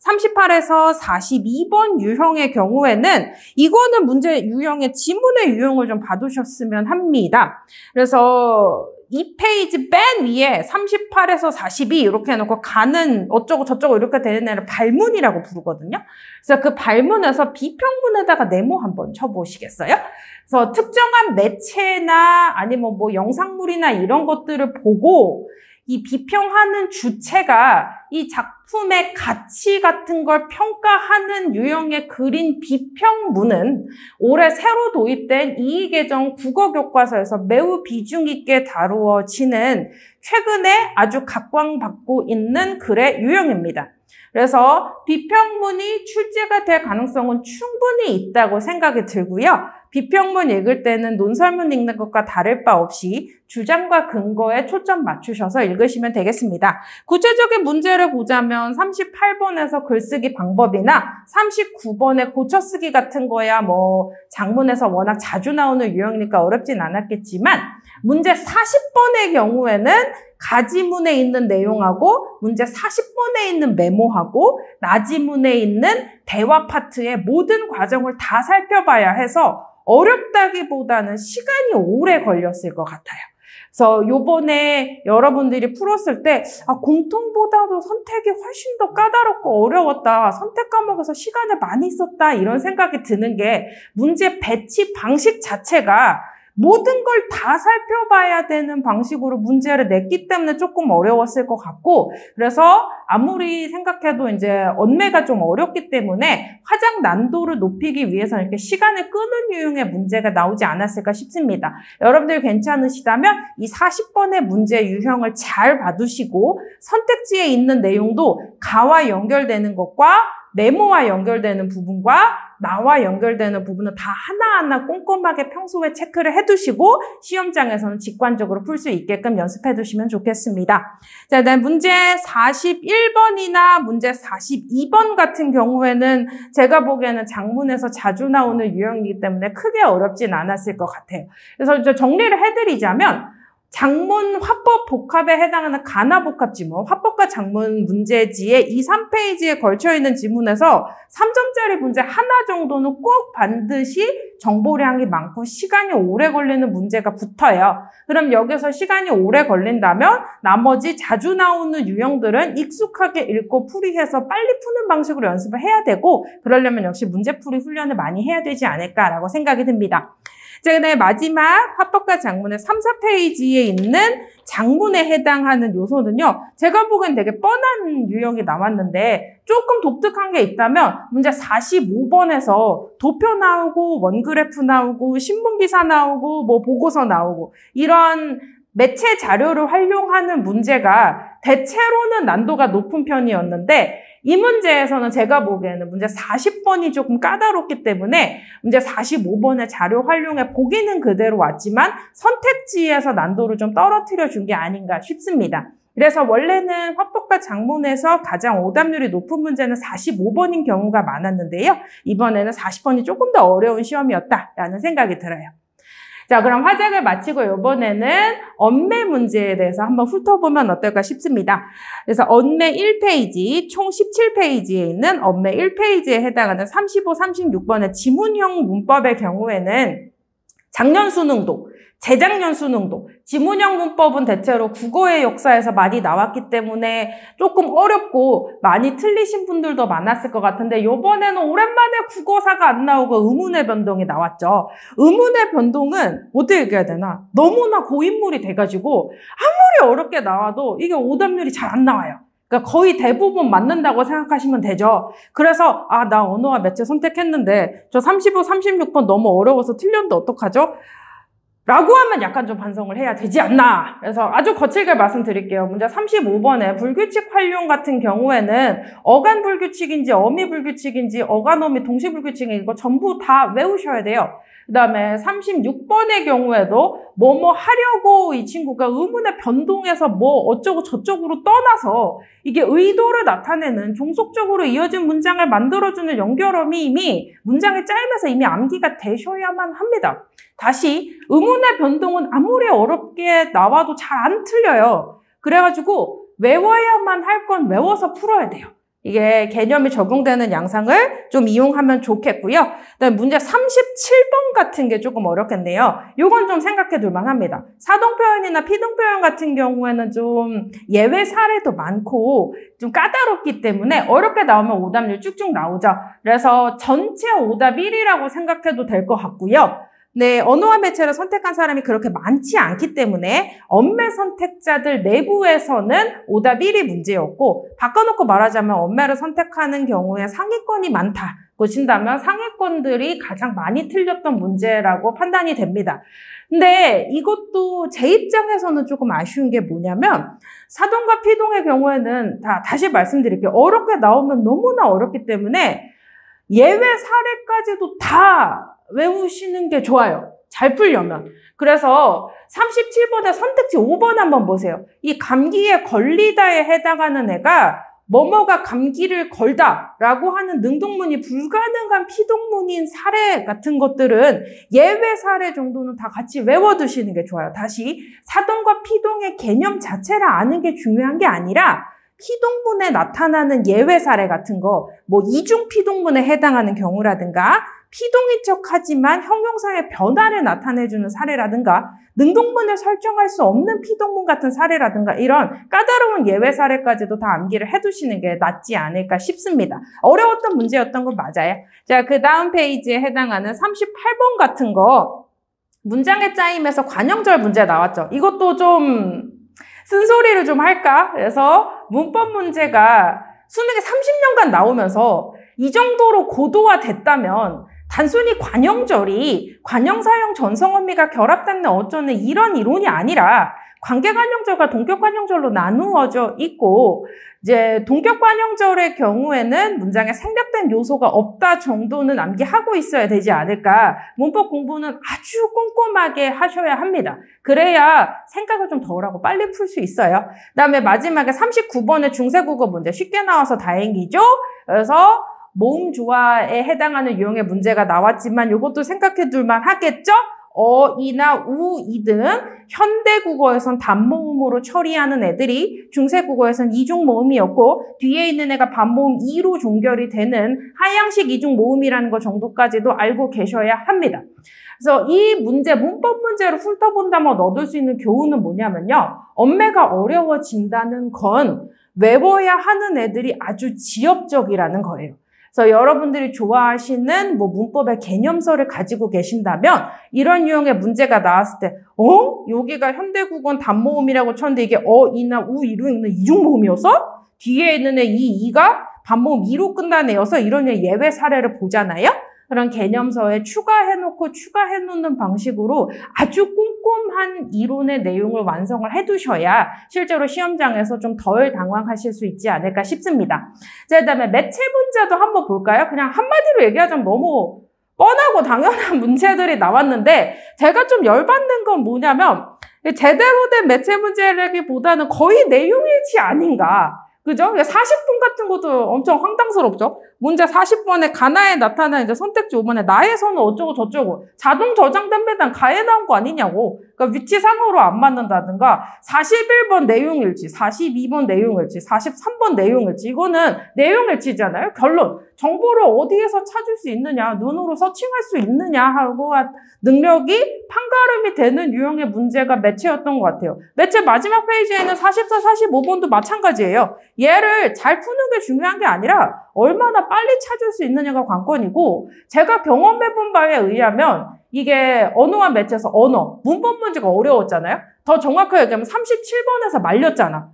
A: 38에서 42번 유형의 경우에는 이거는 문제 유형의 지문의 유형을 좀 봐두셨으면 합니다. 그래서 2페이지 맨 위에 38에서 42 이렇게 해놓고 가는 어쩌고 저쩌고 이렇게 되는 애를 발문이라고 부르거든요. 그래서 그 발문에서 비평문에다가 네모 한번 쳐보시겠어요? 그래서 특정한 매체나 아니면 뭐 영상물이나 이런 것들을 보고 이 비평하는 주체가 이 작품의 가치 같은 걸 평가하는 유형의 글인 비평문은 올해 새로 도입된 이의개정 국어교과서에서 매우 비중 있게 다루어지는 최근에 아주 각광받고 있는 글의 유형입니다. 그래서 비평문이 출제가 될 가능성은 충분히 있다고 생각이 들고요. 비평문 읽을 때는 논설문 읽는 것과 다를 바 없이 주장과 근거에 초점 맞추셔서 읽으시면 되겠습니다. 구체적인 문제를 보자면 38번에서 글쓰기 방법이나 39번의 고쳐쓰기 같은 거야 뭐 장문에서 워낙 자주 나오는 유형이니까 어렵진 않았겠지만 문제 40번의 경우에는 가지문에 있는 내용하고 문제 40번에 있는 메모하고 나지문에 있는 대화 파트의 모든 과정을 다 살펴봐야 해서 어렵다기보다는 시간이 오래 걸렸을 것 같아요. 그래서 요번에 여러분들이 풀었을 때 공통보다도 선택이 훨씬 더 까다롭고 어려웠다. 선택 과목에서 시간을 많이 썼다. 이런 생각이 드는 게 문제 배치 방식 자체가 모든 걸 다 살펴봐야 되는 방식으로 문제를 냈기 때문에 조금 어려웠을 것 같고, 그래서 아무리 생각해도 이제 언매가 좀 어렵기 때문에 화작 난도를 높이기 위해서 이렇게 시간을 끄는 유형의 문제가 나오지 않았을까 싶습니다. 여러분들 괜찮으시다면 이 40번의 문제 유형을 잘 봐두시고 선택지에 있는 내용도 가와 연결되는 것과 메모와 연결되는 부분과 나와 연결되는 부분은 다 하나하나 꼼꼼하게 평소에 체크를 해두시고 시험장에서는 직관적으로 풀 수 있게끔 연습해 두시면 좋겠습니다. 자, 그다음 문제 41번이나 문제 42번 같은 경우에는 제가 보기에는 장문에서 자주 나오는 유형이기 때문에 크게 어렵진 않았을 것 같아요. 그래서 이제 정리를 해드리자면 장문 화법 복합에 해당하는 가나복합 지문, 화법과 장문 문제지의 2, 3페이지에 걸쳐있는 지문에서 3점짜리 문제 하나 정도는 꼭 반드시 정보량이 많고 시간이 오래 걸리는 문제가 붙어요. 그럼 여기서 시간이 오래 걸린다면 나머지 자주 나오는 유형들은 익숙하게 읽고 풀이해서 빨리 푸는 방식으로 연습을 해야 되고, 그러려면 역시 문제풀이 훈련을 많이 해야 되지 않을까라고 생각이 듭니다. 자, 그다음에 마지막 화법과 장문의 3, 4페이지에 있는 장문에 해당하는 요소는요, 제가 보기엔 되게 뻔한 유형이 나왔는데 조금 독특한 게 있다면 문제 45번에서 도표 나오고 원그래프 나오고 신문기사 나오고 뭐 보고서 나오고 이런 매체 자료를 활용하는 문제가 대체로는 난도가 높은 편이었는데, 이 문제에서는 제가 보기에는 문제 40번이 조금 까다롭기 때문에 문제 45번의 자료 활용에 보기는 그대로 왔지만 선택지에서 난도를 좀 떨어뜨려 준 게 아닌가 싶습니다. 그래서 원래는 화법과 장문에서 가장 오답률이 높은 문제는 45번인 경우가 많았는데요. 이번에는 40번이 조금 더 어려운 시험이었다라는 생각이 들어요. 자, 그럼 화작을 마치고 이번에는 언매 문제에 대해서 한번 훑어보면 어떨까 싶습니다. 그래서 언매 1페이지, 총 17페이지에 있는 언매 1페이지에 해당하는 35, 36번의 지문형 문법의 경우에는 작년 수능도, 재작년 수능도, 지문형 문법은 대체로 국어의 역사에서 많이 나왔기 때문에 조금 어렵고 많이 틀리신 분들도 많았을 것 같은데, 이번에는 오랜만에 국어사가 안 나오고 의문의 변동이 나왔죠. 의문의 변동은 어떻게 얘기해야 되나? 너무나 고인물이 돼가지고 아무리 어렵게 나와도 이게 오답률이 잘 안 나와요. 그러니까 거의 대부분 맞는다고 생각하시면 되죠. 그래서 나 언어와 매체 선택했는데 저 35, 36번 너무 어려워서 틀렸는데 어떡하죠? 라고 하면 약간 좀 반성을 해야 되지 않나. 그래서 아주 거칠게 말씀드릴게요. 문제 35번에 불규칙 활용 같은 경우에는 어간 불규칙인지 어미 불규칙인지 어간 어미 동시 불규칙인지 이거 전부 다 외우셔야 돼요. 그 다음에 36번의 경우에도 뭐뭐 하려고 이 친구가 의문의 변동에서 뭐 어쩌고 저쩌고로 떠나서 이게 의도를 나타내는 종속적으로 이어진 문장을 만들어주는 연결어미 이미 문장의 짜임에서 이미 암기가 되셔야만 합니다. 다시 의문의 변동은 아무리 어렵게 나와도 잘 안 틀려요. 그래가지고 외워야만 할 건 외워서 풀어야 돼요. 이게 개념이 적용되는 양상을 좀 이용하면 좋겠고요. 그다음에 문제 37번 같은 게 조금 어렵겠네요. 이건 좀 생각해 둘 만합니다. 사동표현이나 피동표현 같은 경우에는 좀 예외 사례도 많고 좀 까다롭기 때문에 어렵게 나오면 오답률 쭉쭉 나오죠. 그래서 전체 오답 1이라고 생각해도 될 것 같고요. 네, 언어와 매체를 선택한 사람이 그렇게 많지 않기 때문에 언매 선택자들 내부에서는 오답 1이 문제였고, 바꿔놓고 말하자면 언매를 선택하는 경우에 상위권이 많다고 친다면 상위권들이 가장 많이 틀렸던 문제라고 판단이 됩니다. 근데 이것도 제 입장에서는 조금 아쉬운 게 뭐냐면 사동과 피동의 경우에는 다시 말씀드릴게요. 어렵게 나오면 너무나 어렵기 때문에 예외 사례까지도 다 외우시는 게 좋아요. 잘 풀려면. 그래서 37번의 선택지 5번 한번 보세요. 이 감기에 걸리다에 해당하는 애가 뭐뭐가 감기를 걸다라고 하는 능동문이 불가능한 피동문인 사례 같은 것들은 예외 사례 정도는 다 같이 외워두시는 게 좋아요. 다시 사동과 피동의 개념 자체를 아는 게 중요한 게 아니라 피동문에 나타나는 예외 사례 같은 거, 뭐 이중 피동문에 해당하는 경우라든가 피동인 척하지만 형용사의 변화를 나타내주는 사례라든가 능동문을 설정할 수 없는 피동문 같은 사례라든가 이런 까다로운 예외 사례까지도 다 암기를 해두시는 게 낫지 않을까 싶습니다. 어려웠던 문제였던 건 맞아요. 자, 그 다음 페이지에 해당하는 38번 같은 거 문장의 짜임에서 관형절 문제 나왔죠. 이것도 좀 쓴소리를 좀 할까? 그래서 문법 문제가 수능에 30년간 나오면서 이 정도로 고도화됐다면 단순히 관형절이 관형사형 전성언미가 결합됐네 어쩌네 이런 이론이 아니라 관계관형절과 동격관형절로 나누어져 있고, 이제 동격관형절의 경우에는 문장에 생략된 요소가 없다 정도는 암기하고 있어야 되지 않을까. 문법 공부는 아주 꼼꼼하게 하셔야 합니다. 그래야 생각을 좀 덜 하고 빨리 풀 수 있어요. 그다음에 마지막에 39번의 중세국어 문제 쉽게 나와서 다행이죠. 그래서 모음조화에 해당하는 유형의 문제가 나왔지만 이것도 생각해 둘만 하겠죠? 어이나 우이 등 현대국어에선 단모음으로 처리하는 애들이 중세국어에선 이중 모음이었고, 뒤에 있는 애가 반모음 2로 종결이 되는 하향식 이중 모음이라는 것 정도까지도 알고 계셔야 합니다. 그래서 이 문제, 문법 문제로 훑어본다면 얻을 수 있는 교훈은 뭐냐면요. 언매가 어려워진다는 건 외워야 하는 애들이 아주 지엽적이라는 거예요. 그래서 여러분들이 좋아하시는 문법의 개념서를 가지고 계신다면 이런 유형의 문제가 나왔을 때 여기가 현대국어는 단모음이라고 쳤는데 이게 이나 우이로 읽는 이중모음이어서? 뒤에 있는 애 이가 반모음 2로 끝나는 애여서 이런 예외 사례를 보잖아요? 그런 개념서에 추가해놓는 방식으로 아주 꼼꼼한 이론의 내용을 완성을 해두셔야 실제로 시험장에서 좀 덜 당황하실 수 있지 않을까 싶습니다. 자, 그다음에 매체 문제도 한번 볼까요? 그냥 한마디로 얘기하자면 너무 뻔하고 당연한 문제들이 나왔는데 제가 좀 열받는 건 뭐냐면 제대로 된 매체 문제라기보다는 거의 내용일치 아닌가. 그죠? 40분 같은 것도 엄청 황당스럽죠? 문제 40번에 가나에 나타난 이제 선택지 5번에 나에서는 어쩌고 저쩌고 자동 저장된배당 가에 나온 거 아니냐고. 그러니까 위치상으로 안 맞는다든가 41번 내용일치, 42번 내용일치, 43번 내용일치. 이거는 내용일치잖아요. 결론. 정보를 어디에서 찾을 수 있느냐, 눈으로 서칭할 수 있느냐 하고 능력이 판가름이 되는 유형의 문제가 매체였던 것 같아요. 매체 마지막 페이지에는 44, 45번도 마찬가지예요. 얘를 잘 푸는 게 중요한 게 아니라 얼마나 빨리 찾을 수 있느냐가 관건이고, 제가 경험해본 바에 의하면 이게 언어와 매체에서 문법 문제가 어려웠잖아요. 더 정확하게 얘기하면 37번에서 말렸잖아.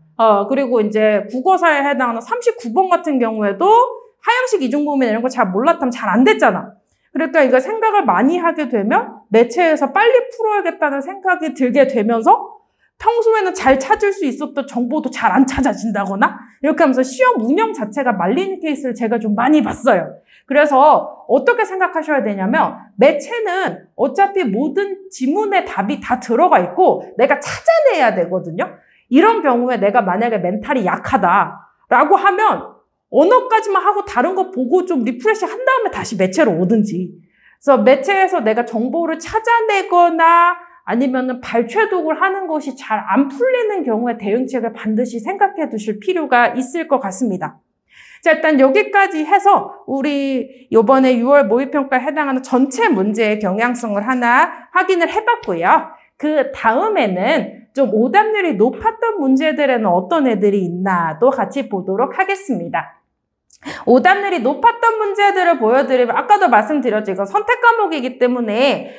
A: 그리고 이제 국어사에 해당하는 39번 같은 경우에도 하향식 이중모음이나 이런 거 잘 몰랐다면 잘 안 됐잖아. 그러니까 이거 생각을 많이 하게 되면 매체에서 빨리 풀어야겠다는 생각이 들게 되면서 평소에는 잘 찾을 수 있었던 정보도 잘 안 찾아진다거나 이렇게 하면서 시험 운영 자체가 말리는 케이스를 제가 좀 많이 봤어요. 그래서 어떻게 생각하셔야 되냐면 매체는 어차피 모든 지문의 답이 다 들어가 있고 내가 찾아내야 되거든요. 이런 경우에 내가 만약에 멘탈이 약하다라고 하면 언어까지만 하고 다른 거 보고 좀 리프레시 한 다음에 다시 매체로 오든지. 그래서 매체에서 내가 정보를 찾아내거나 아니면은 발췌독을 하는 것이 잘 안 풀리는 경우에 대응책을 반드시 생각해 두실 필요가 있을 것 같습니다. 자, 일단 여기까지 해서 우리 이번에 6월 모의평가에 해당하는 전체 문제의 경향성을 하나 확인을 해봤고요. 그 다음에는 좀 오답률이 높았던 문제들에는 어떤 애들이 있나도 같이 보도록 하겠습니다. 오답률이 높았던 문제들을 보여드리면 아까도 말씀드렸죠. 이거 선택 과목이기 때문에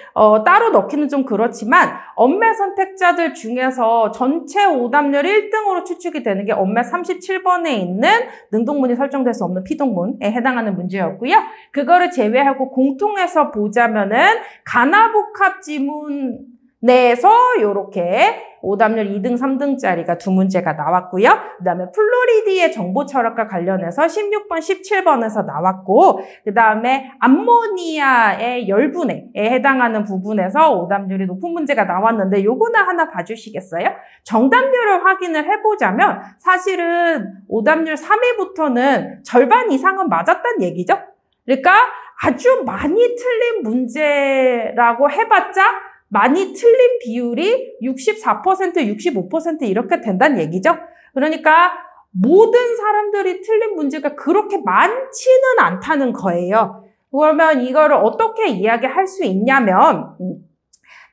A: 따로 넣기는 좀 그렇지만 언매 선택자들 중에서 전체 오답률 1등으로 추측이 되는 게 언매 37번에 있는 능동문이 설정될 수 없는 피동문에 해당하는 문제였고요. 그거를 제외하고 공통해서 보자면은 가나복합 지문 내에서 요렇게 오답률 2등, 3등짜리가 두 문제가 나왔고요. 그 다음에 플로리디의 정보 철학과 관련해서 16번, 17번에서 나왔고, 그 다음에 암모니아의 열분해에 해당하는 부분에서 오답률이 높은 문제가 나왔는데 요거는 하나 봐주시겠어요? 정답률을 확인을 해보자면 사실은 오답률 3위부터는 절반 이상은 맞았다는 얘기죠. 그러니까 아주 많이 틀린 문제라고 해봤자 많이 틀린 비율이 64%, 65% 이렇게 된다는 얘기죠. 그러니까 모든 사람들이 틀린 문제가 그렇게 많지는 않다는 거예요. 그러면 이거를 어떻게 이야기할 수 있냐면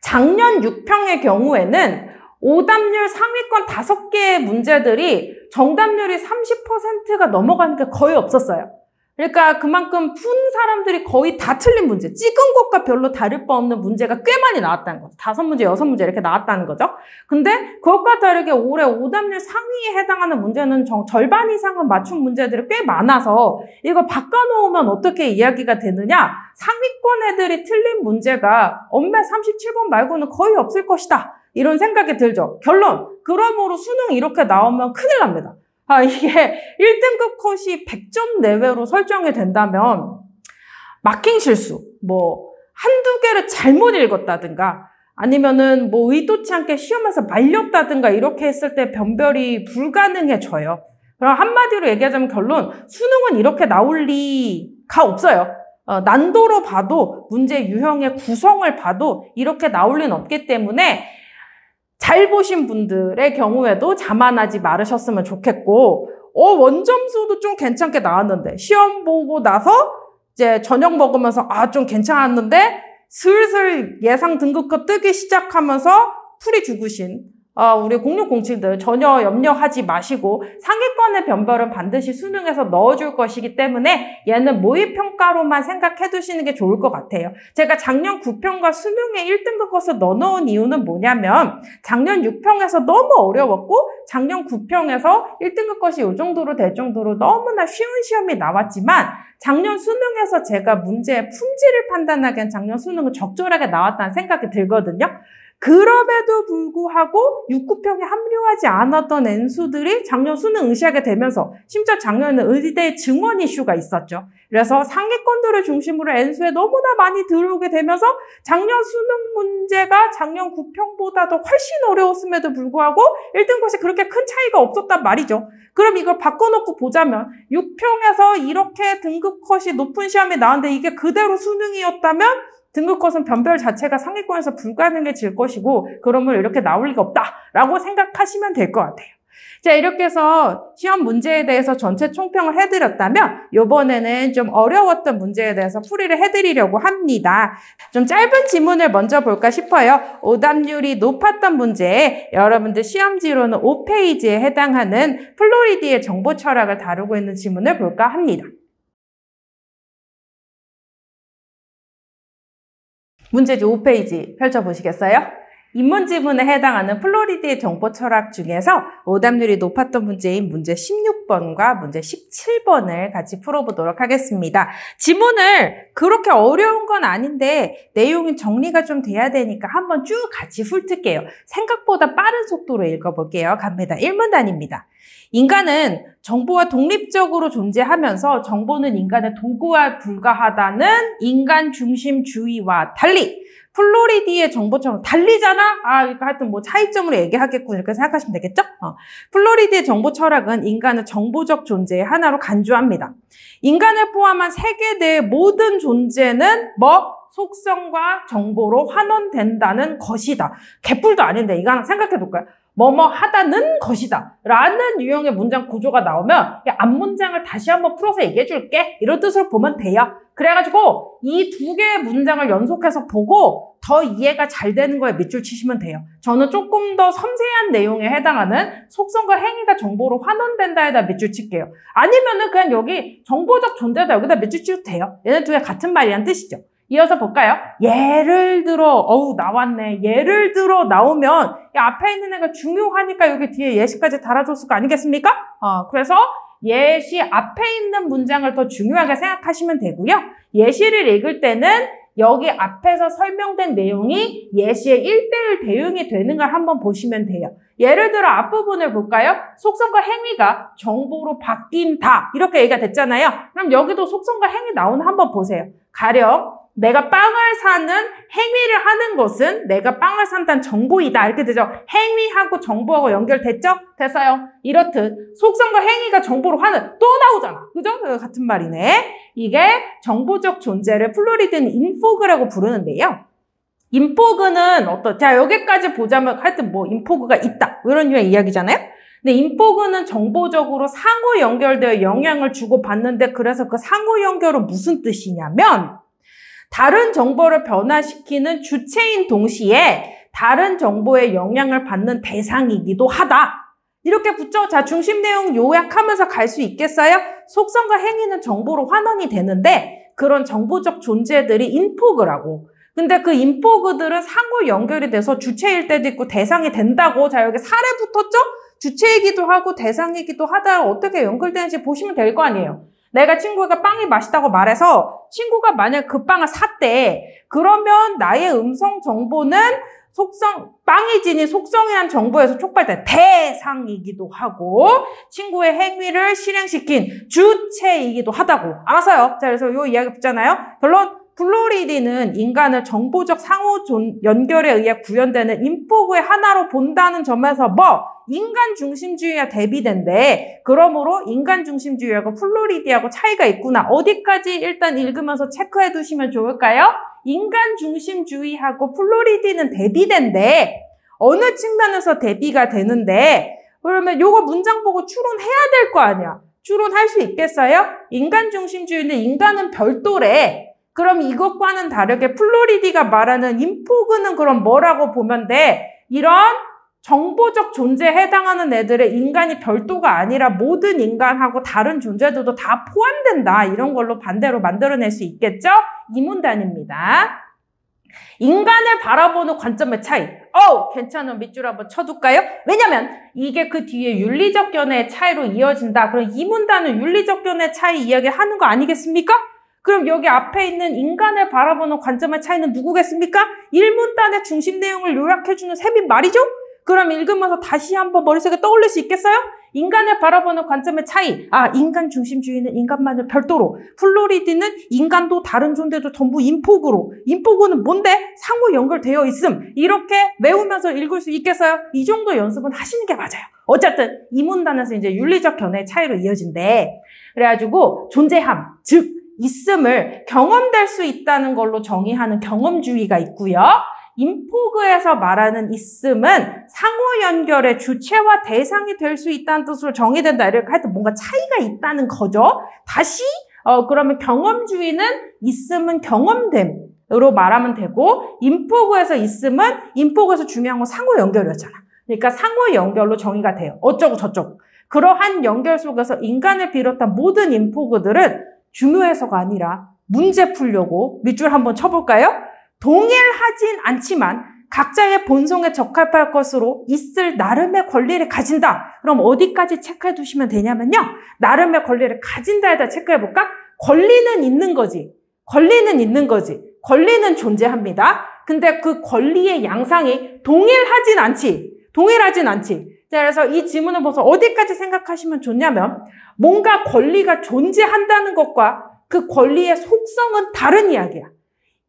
A: 작년 6평의 경우에는 오답률 상위권 5개의 문제들이 정답률이 30%가 넘어가는 게 거의 없었어요. 그러니까 그만큼 푼 사람들이 거의 다 틀린 문제, 찍은 것과 별로 다를 바 없는 문제가 꽤 많이 나왔다는 거죠. 5문제, 6문제 이렇게 나왔다는 거죠. 근데 그것과 다르게 올해 오답률 상위에 해당하는 문제는 절반 이상은 맞춘 문제들이 꽤 많아서 이거 바꿔놓으면 어떻게 이야기가 되느냐? 상위권 애들이 틀린 문제가 엄매 37번 말고는 거의 없을 것이다. 이런 생각이 들죠. 결론, 그러므로 수능 이렇게 나오면 큰일 납니다. 이게 1등급 컷이 100점 내외로 설정이 된다면 마킹 실수, 한두 개를 잘못 읽었다든가 아니면은 의도치 않게 시험에서 말렸다든가 이렇게 했을 때 변별이 불가능해져요. 그럼 한마디로 얘기하자면 결론, 수능은 이렇게 나올 리가 없어요. 난도로 봐도 문제 유형의 구성을 봐도 이렇게 나올 리는 없기 때문에 잘 보신 분들의 경우에도 자만하지 말으셨으면 좋겠고, 원점수도 좀 괜찮게 나왔는데, 시험 보고 나서 이제 저녁 먹으면서, 좀 괜찮았는데, 슬슬 예상 등급컷 뜨기 시작하면서 풀이 죽으신, 우리 0607들 전혀 염려하지 마시고 상위권의 변별은 반드시 수능에서 넣어줄 것이기 때문에 얘는 모의평가로만 생각해 두시는 게 좋을 것 같아요. 제가 작년 9평과 수능에 1등급 것을 넣어놓은 이유는 뭐냐면 작년 6평에서 너무 어려웠고 작년 9평에서 1등급 것이 이 정도로 될 정도로 너무나 쉬운 시험이 나왔지만 작년 수능에서 제가 문제의 품질을 판단하기엔 작년 수능은 적절하게 나왔다는 생각이 들거든요. 그럼에도 불구하고 6, 9평에 합류하지 않았던 N수들이 작년 수능 응시하게 되면서 심지어 작년에는 의대 증원 이슈가 있었죠. 그래서 상위권들을 중심으로 N수에 너무나 많이 들어오게 되면서 작년 수능 문제가 작년 9평보다도 훨씬 어려웠음에도 불구하고 1등급이 그렇게 큰 차이가 없었단 말이죠. 그럼 이걸 바꿔놓고 보자면 6평에서 이렇게 등급 컷이 높은 시험이 나왔는데 이게 그대로 수능이었다면 등급 컷은 변별 자체가 상위권에서 불가능해질 것이고 그러면 이렇게 나올 리가 없다라고 생각하시면 될 것 같아요. 자, 이렇게 해서 시험 문제에 대해서 전체 총평을 해드렸다면 이번에는 좀 어려웠던 문제에 대해서 풀이를 해드리려고 합니다. 좀 짧은 지문을 먼저 볼까 싶어요. 오답률이 높았던 문제에 여러분들 시험지로는 5페이지에 해당하는 플로리디의 정보 철학을 다루고 있는 지문을 볼까 합니다. 문제지 5페이지 펼쳐보시겠어요? 인문지문에 해당하는 플로리디의 정보 철학 중에서 오답률이 높았던 문제인 문제 16번과 문제 17번을 같이 풀어보도록 하겠습니다. 지문을 그렇게 어려운 건 아닌데 내용이 정리가 좀 돼야 되니까 한번 쭉 같이 훑을게요. 생각보다 빠른 속도로 읽어볼게요. 갑니다. 1문단입니다. 인간은 정보와 독립적으로 존재하면서 정보는 인간의 도구와 불과하다는 인간 중심주의와 달리 플로리디의 정보처럼 달리잖아? 하여튼 차이점으로 얘기하겠군 이렇게 생각하시면 되겠죠? 플로리디의 정보 철학은 인간을 정보적 존재의 하나로 간주합니다. 인간을 포함한 세계 내의 모든 존재는 속성과 정보로 환원된다는 것이다. 개뿔도 아닌데 이거 하나 생각해 볼까요? 하다는 것이다 라는 유형의 문장 구조가 나오면 앞문장을 다시 한번 풀어서 얘기해 줄게 이런 뜻으로 보면 돼요. 그래가지고 이 두 개의 문장을 연속해서 보고 더 이해가 잘 되는 거에 밑줄 치시면 돼요. 저는 조금 더 섬세한 내용에 해당하는 속성과 행위가 정보로 환원된다에다 밑줄 칠게요. 아니면은 그냥 여기 정보적 존재다 여기다 밑줄 치도 돼요. 얘네 두 개 같은 말이란 뜻이죠. 이어서 볼까요? 예를 들어, 나왔네. 예를 들어 나오면 앞에 있는 애가 중요하니까 여기 뒤에 예시까지 달아줬을 거 아니겠습니까? 그래서 예시 앞에 있는 문장을 더 중요하게 생각하시면 되고요. 예시를 읽을 때는 여기 앞에서 설명된 내용이 예시의 1:1 대응이 되는 걸 한번 보시면 돼요. 예를 들어 앞부분을 볼까요? 속성과 행위가 정보로 바뀐다. 이렇게 얘기가 됐잖아요. 그럼 여기도 속성과 행위 나오는 한번 보세요. 가령 내가 빵을 사는 행위를 하는 것은 내가 빵을 산다는 정보이다. 이렇게 되죠. 행위하고 정보하고 연결됐죠? 됐어요. 이렇듯 속성과 행위가 정보로 또 나오잖아. 그죠? 같은 말이네. 이게 정보적 존재를 플로리디는 인포그라고 부르는데요. 인포그는 자, 여기까지 보자면 하여튼 인포그가 있다. 이런 유의 이야기잖아요. 근데 인포그는 정보적으로 상호 연결되어 영향을 주고받는데 그래서 그 상호 연결은 무슨 뜻이냐면 다른 정보를 변화시키는 주체인 동시에 다른 정보에 영향을 받는 대상이기도 하다. 이렇게 붙죠? 자, 중심 내용 요약하면서 갈 수 있겠어요? 속성과 행위는 정보로 환원이 되는데 그런 정보적 존재들이 인포그라고. 근데 그 인포그들은 상호 연결이 돼서 주체일 때도 있고 대상이 된다고. 자, 여기 사례 붙었죠? 주체이기도 하고 대상이기도 하다. 어떻게 연결되는지 보시면 될 거 아니에요. 내가 친구가 빵이 맛있다고 말해서 친구가 만약 그 빵을 샀대. 그러면 나의 음성 정보는 빵이 지닌 속성에 한 정보에서 촉발된 대상이기도 하고 친구의 행위를 실행시킨 주체이기도 하다고. 알았어요? 자, 그래서 요 이야기 붙잖아요. 결론. 플로리디는 인간을 정보적 상호 연결에 의해 구현되는 인포그의 하나로 본다는 점에서 인간 중심주의와 대비된데 그러므로 인간 중심주의하고 플로리디하고 차이가 있구나. 어디까지 일단 읽으면서 체크해 두시면 좋을까요? 인간 중심주의하고 플로리디는 대비된데 어느 측면에서 대비가 되는데 그러면 요거 문장 보고 추론해야 될 거 아니야. 추론할 수 있겠어요? 인간 중심주의는 인간은 별도래. 그럼 이것과는 다르게 플로리디가 말하는 인포그는 그럼 뭐라고 보면 돼? 이런 정보적 존재에 해당하는 애들의 인간이 별도가 아니라 모든 인간하고 다른 존재들도 다 포함된다. 이런 걸로 반대로 만들어낼 수 있겠죠? 이 문단입니다. 인간을 바라보는 관점의 차이. 괜찮은 밑줄 한번 쳐둘까요? 왜냐면 이게 그 뒤에 윤리적 견해의 차이로 이어진다. 그럼 이 문단은 윤리적 견해의 차이 이야기하는 거 아니겠습니까? 그럼 여기 앞에 있는 인간을 바라보는 관점의 차이는 누구겠습니까? 1문단의 중심 내용을 요약해주는 셈인 말이죠? 그럼 읽으면서 다시 한번 머릿속에 떠올릴 수 있겠어요? 인간을 바라보는 관점의 차이. 인간 중심주의는 인간만을 별도로. 플로리디는 인간도 다른 존재도 전부 인포그로. 인포그는 뭔데? 상호 연결되어 있음. 이렇게 외우면서 읽을 수 있겠어요? 이 정도 연습은 하시는 게 맞아요. 어쨌든 이 문단에서 이제 윤리적 견해의 차이로 이어진대. 그래가지고 존재함, 즉 있음을 경험될 수 있다는 걸로 정의하는 경험주의가 있고요. 인포그에서 말하는 있음은 상호 연결의 주체와 대상이 될 수 있다는 뜻으로 정의된다. 이렇게 하여튼 뭔가 차이가 있다는 거죠. 다시 그러면 경험주의는 있음은 경험됨으로 말하면 되고 인포그에서 있음은 인포그에서 중요한 건 상호 연결이었잖아. 그러니까 상호 연결로 정의가 돼요. 어쩌고 저쩌고. 그러한 연결 속에서 인간을 비롯한 모든 인포그들은 중요해서가 아니라 문제 풀려고 밑줄 한번 쳐볼까요? 동일하진 않지만 각자의 본성에 적합할 것으로 있을 나름의 권리를 가진다. 그럼 어디까지 체크해 두시면 되냐면요. 나름의 권리를 가진다에다 체크해 볼까? 권리는 있는 거지. 권리는 있는 거지. 권리는 존재합니다. 근데 그 권리의 양상이 동일하진 않지. 동일하진 않지. 자, 그래서 이 지문을 보면서 어디까지 생각하시면 좋냐면 뭔가 권리가 존재한다는 것과 그 권리의 속성은 다른 이야기야.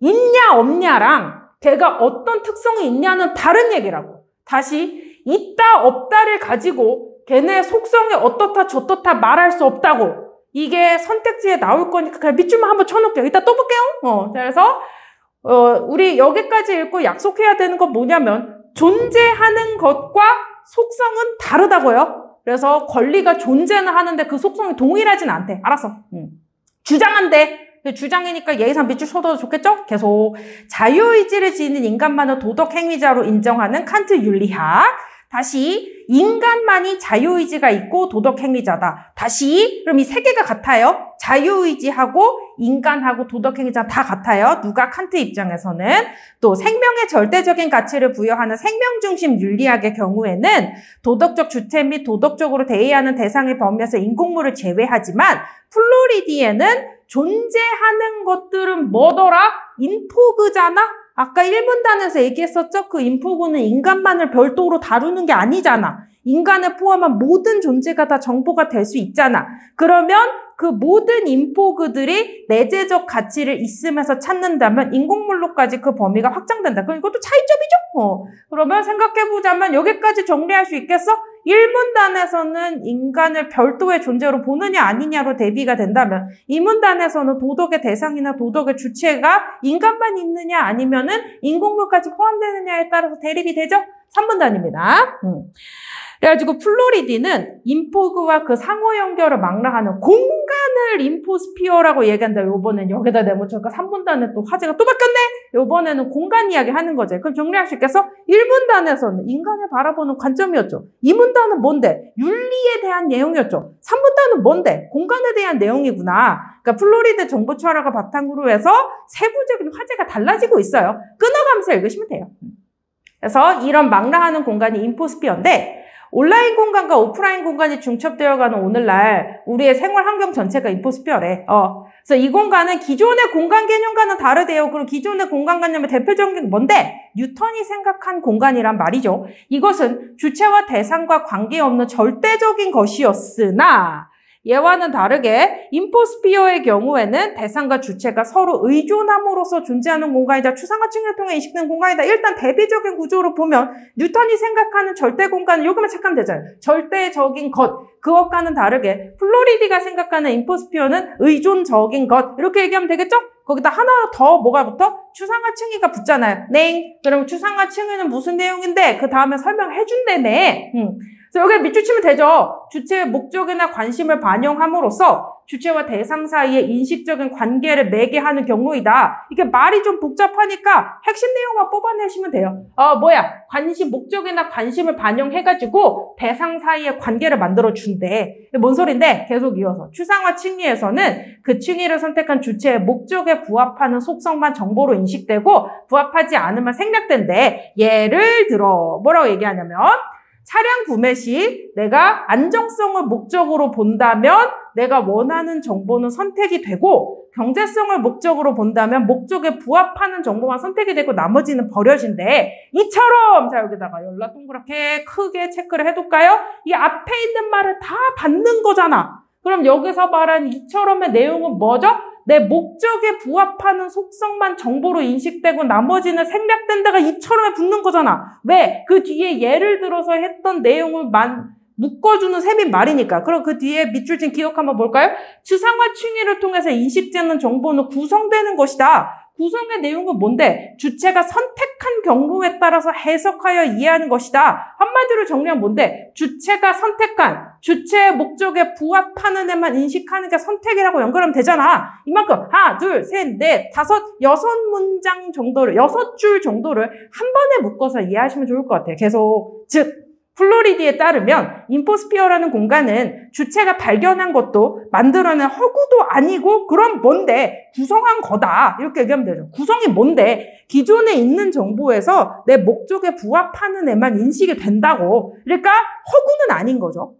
A: 있냐 없냐랑 걔가 어떤 특성이 있냐는 다른 얘기라고. 다시 있다 없다를 가지고 걔네 속성이 어떻다 저떻다 말할 수 없다고. 이게 선택지에 나올 거니까 그냥 밑줄만 한번 쳐놓을게요. 이따 또 볼게요. 그래서 우리 여기까지 읽고 약속해야 되는 건 뭐냐면 존재하는 것과 속성은 다르다고요. 그래서 권리가 존재는 하는데 그 속성이 동일하진 않대. 알았어. 주장한대. 주장이니까 예의상 밑줄 쳐도 좋겠죠? 계속 자유의지를 지닌 인간만을 도덕행위자로 인정하는 칸트 윤리학. 다시 인간만이 자유의지가 있고 도덕행위자다. 다시 그럼 이 세 개가 같아요. 자유의지하고 인간하고 도덕행위자 다 같아요. 누가 칸트 입장에서는. 또 생명의 절대적인 가치를 부여하는 생명중심 윤리학의 경우에는 도덕적 주체 및 도덕적으로 대의하는 대상의 범위에서 인공물을 제외하지만 플로리디에는 존재하는 것들은 뭐더라? 인포그잖아? 아까 1문단에서 얘기했었죠? 그 인포그는 인간만을 별도로 다루는 게 아니잖아. 인간을 포함한 모든 존재가 다 정보가 될 수 있잖아. 그러면 그 모든 인포그들이 내재적 가치를 있으면서 찾는다면 인공물로까지 그 범위가 확장된다. 그럼 이것도 차이점이죠? 그러면 생각해보자면 여기까지 정리할 수 있겠어? 1문단에서는 인간을 별도의 존재로 보느냐 아니냐로 대비가 된다면 2문단에서는 도덕의 대상이나 도덕의 주체가 인간만 있느냐 아니면은 인공물까지 포함되느냐에 따라서 대립이 되죠? 3문단입니다. 그래가지고 플로리디는 인포그와 그 상호 연결을 망라하는 공간 공간을 인포스피어라고 얘기한다. 요번엔 여기다 내모쳐니까 3분단에 또 화제가 또 바뀌었네? 요번에는 공간 이야기 하는 거지. 그럼 정리할 수 있겠어? 1분단에서는 인간을 바라보는 관점이었죠. 2분단은 뭔데? 윤리에 대한 내용이었죠. 3분단은 뭔데? 공간에 대한 내용이구나. 그러니까 플로리드 정보 철학을 바탕으로 해서 세부적인 화제가 달라지고 있어요. 끊어가면서 읽으시면 돼요. 그래서 이런 망라하는 공간이 인포스피어인데 온라인 공간과 오프라인 공간이 중첩되어가는 오늘날 우리의 생활 환경 전체가 인포스피어래. 그래서 이 공간은 기존의 공간 개념과는 다르대요. 그리고 기존의 공간 개념의 대표적인 게 뭔데? 뉴턴이 생각한 공간이란 말이죠. 이것은 주체와 대상과 관계없는 절대적인 것이었으나 얘와는 다르게 인포스피어의 경우에는 대상과 주체가 서로 의존함으로써 존재하는 공간이자 추상화층을 통해 인식되는 공간이다. 일단 대비적인 구조로 보면 뉴턴이 생각하는 절대 공간은 요것만 착하면 되잖아요. 절대적인 것, 그것과는 다르게 플로리디가 생각하는 인포스피어는 의존적인 것 이렇게 얘기하면 되겠죠? 거기다 하나 더 뭐가 붙어? 추상화층이가 붙잖아요. 네. 그럼 추상화층에는 무슨 내용인데 그 다음에 설명해 준다며. 그래서 여기에 밑줄 치면 되죠. 주체의 목적이나 관심을 반영함으로써 주체와 대상 사이의 인식적인 관계를 매개하는 경로이다. 이게 말이 좀 복잡하니까 핵심 내용만 뽑아내시면 돼요. 관심, 목적이나 관심을 반영해가지고 대상 사이의 관계를 만들어준대. 뭔 소린데? 계속 이어서. 추상화 층위에서는 그 층위를 선택한 주체의 목적에 부합하는 속성만 정보로 인식되고 부합하지 않으면 생략된대. 예를 들어 뭐라고 얘기하냐면 차량 구매 시 내가 안정성을 목적으로 본다면 내가 원하는 정보는 선택이 되고 경제성을 목적으로 본다면 목적에 부합하는 정보만 선택이 되고 나머지는 버려진대. 이처럼 자 여기다가 연락 동그랗게 크게 체크를 해둘까요? 이 앞에 있는 말을 다 받는 거잖아. 그럼 여기서 말한 이처럼의 내용은 뭐죠? 내 목적에 부합하는 속성만 정보로 인식되고 나머지는 생략된다가 이처럼에 붙는 거잖아. 왜? 그 뒤에 예를 들어서 했던 내용을 묶어주는 셈인 말이니까. 그럼 그 뒤에 밑줄 친 기억 한번 볼까요? 추상화 층위를 통해서 인식되는 정보는 구성되는 것이다. 구성의 내용은 뭔데? 주체가 선택한 경로에 따라서 해석하여 이해하는 것이다. 한마디로 정리하면 뭔데? 주체가 선택한, 주체의 목적에 부합하는 애만 인식하는 게 선택이라고 연결하면 되잖아. 이만큼 하나, 둘, 셋, 넷, 다섯, 6문장 정도를, 6줄 정도를 한 번에 묶어서 이해하시면 좋을 것 같아요. 계속. 즉 플로리디에 따르면 인포스피어라는 공간은 주체가 발견한 것도 만들어낸 허구도 아니고 그럼 뭔데? 구성한 거다. 이렇게 얘기하면 되죠. 구성이 뭔데? 기존에 있는 정보에서 내 목적에 부합하는 애만 인식이 된다고. 그러니까 허구는 아닌 거죠.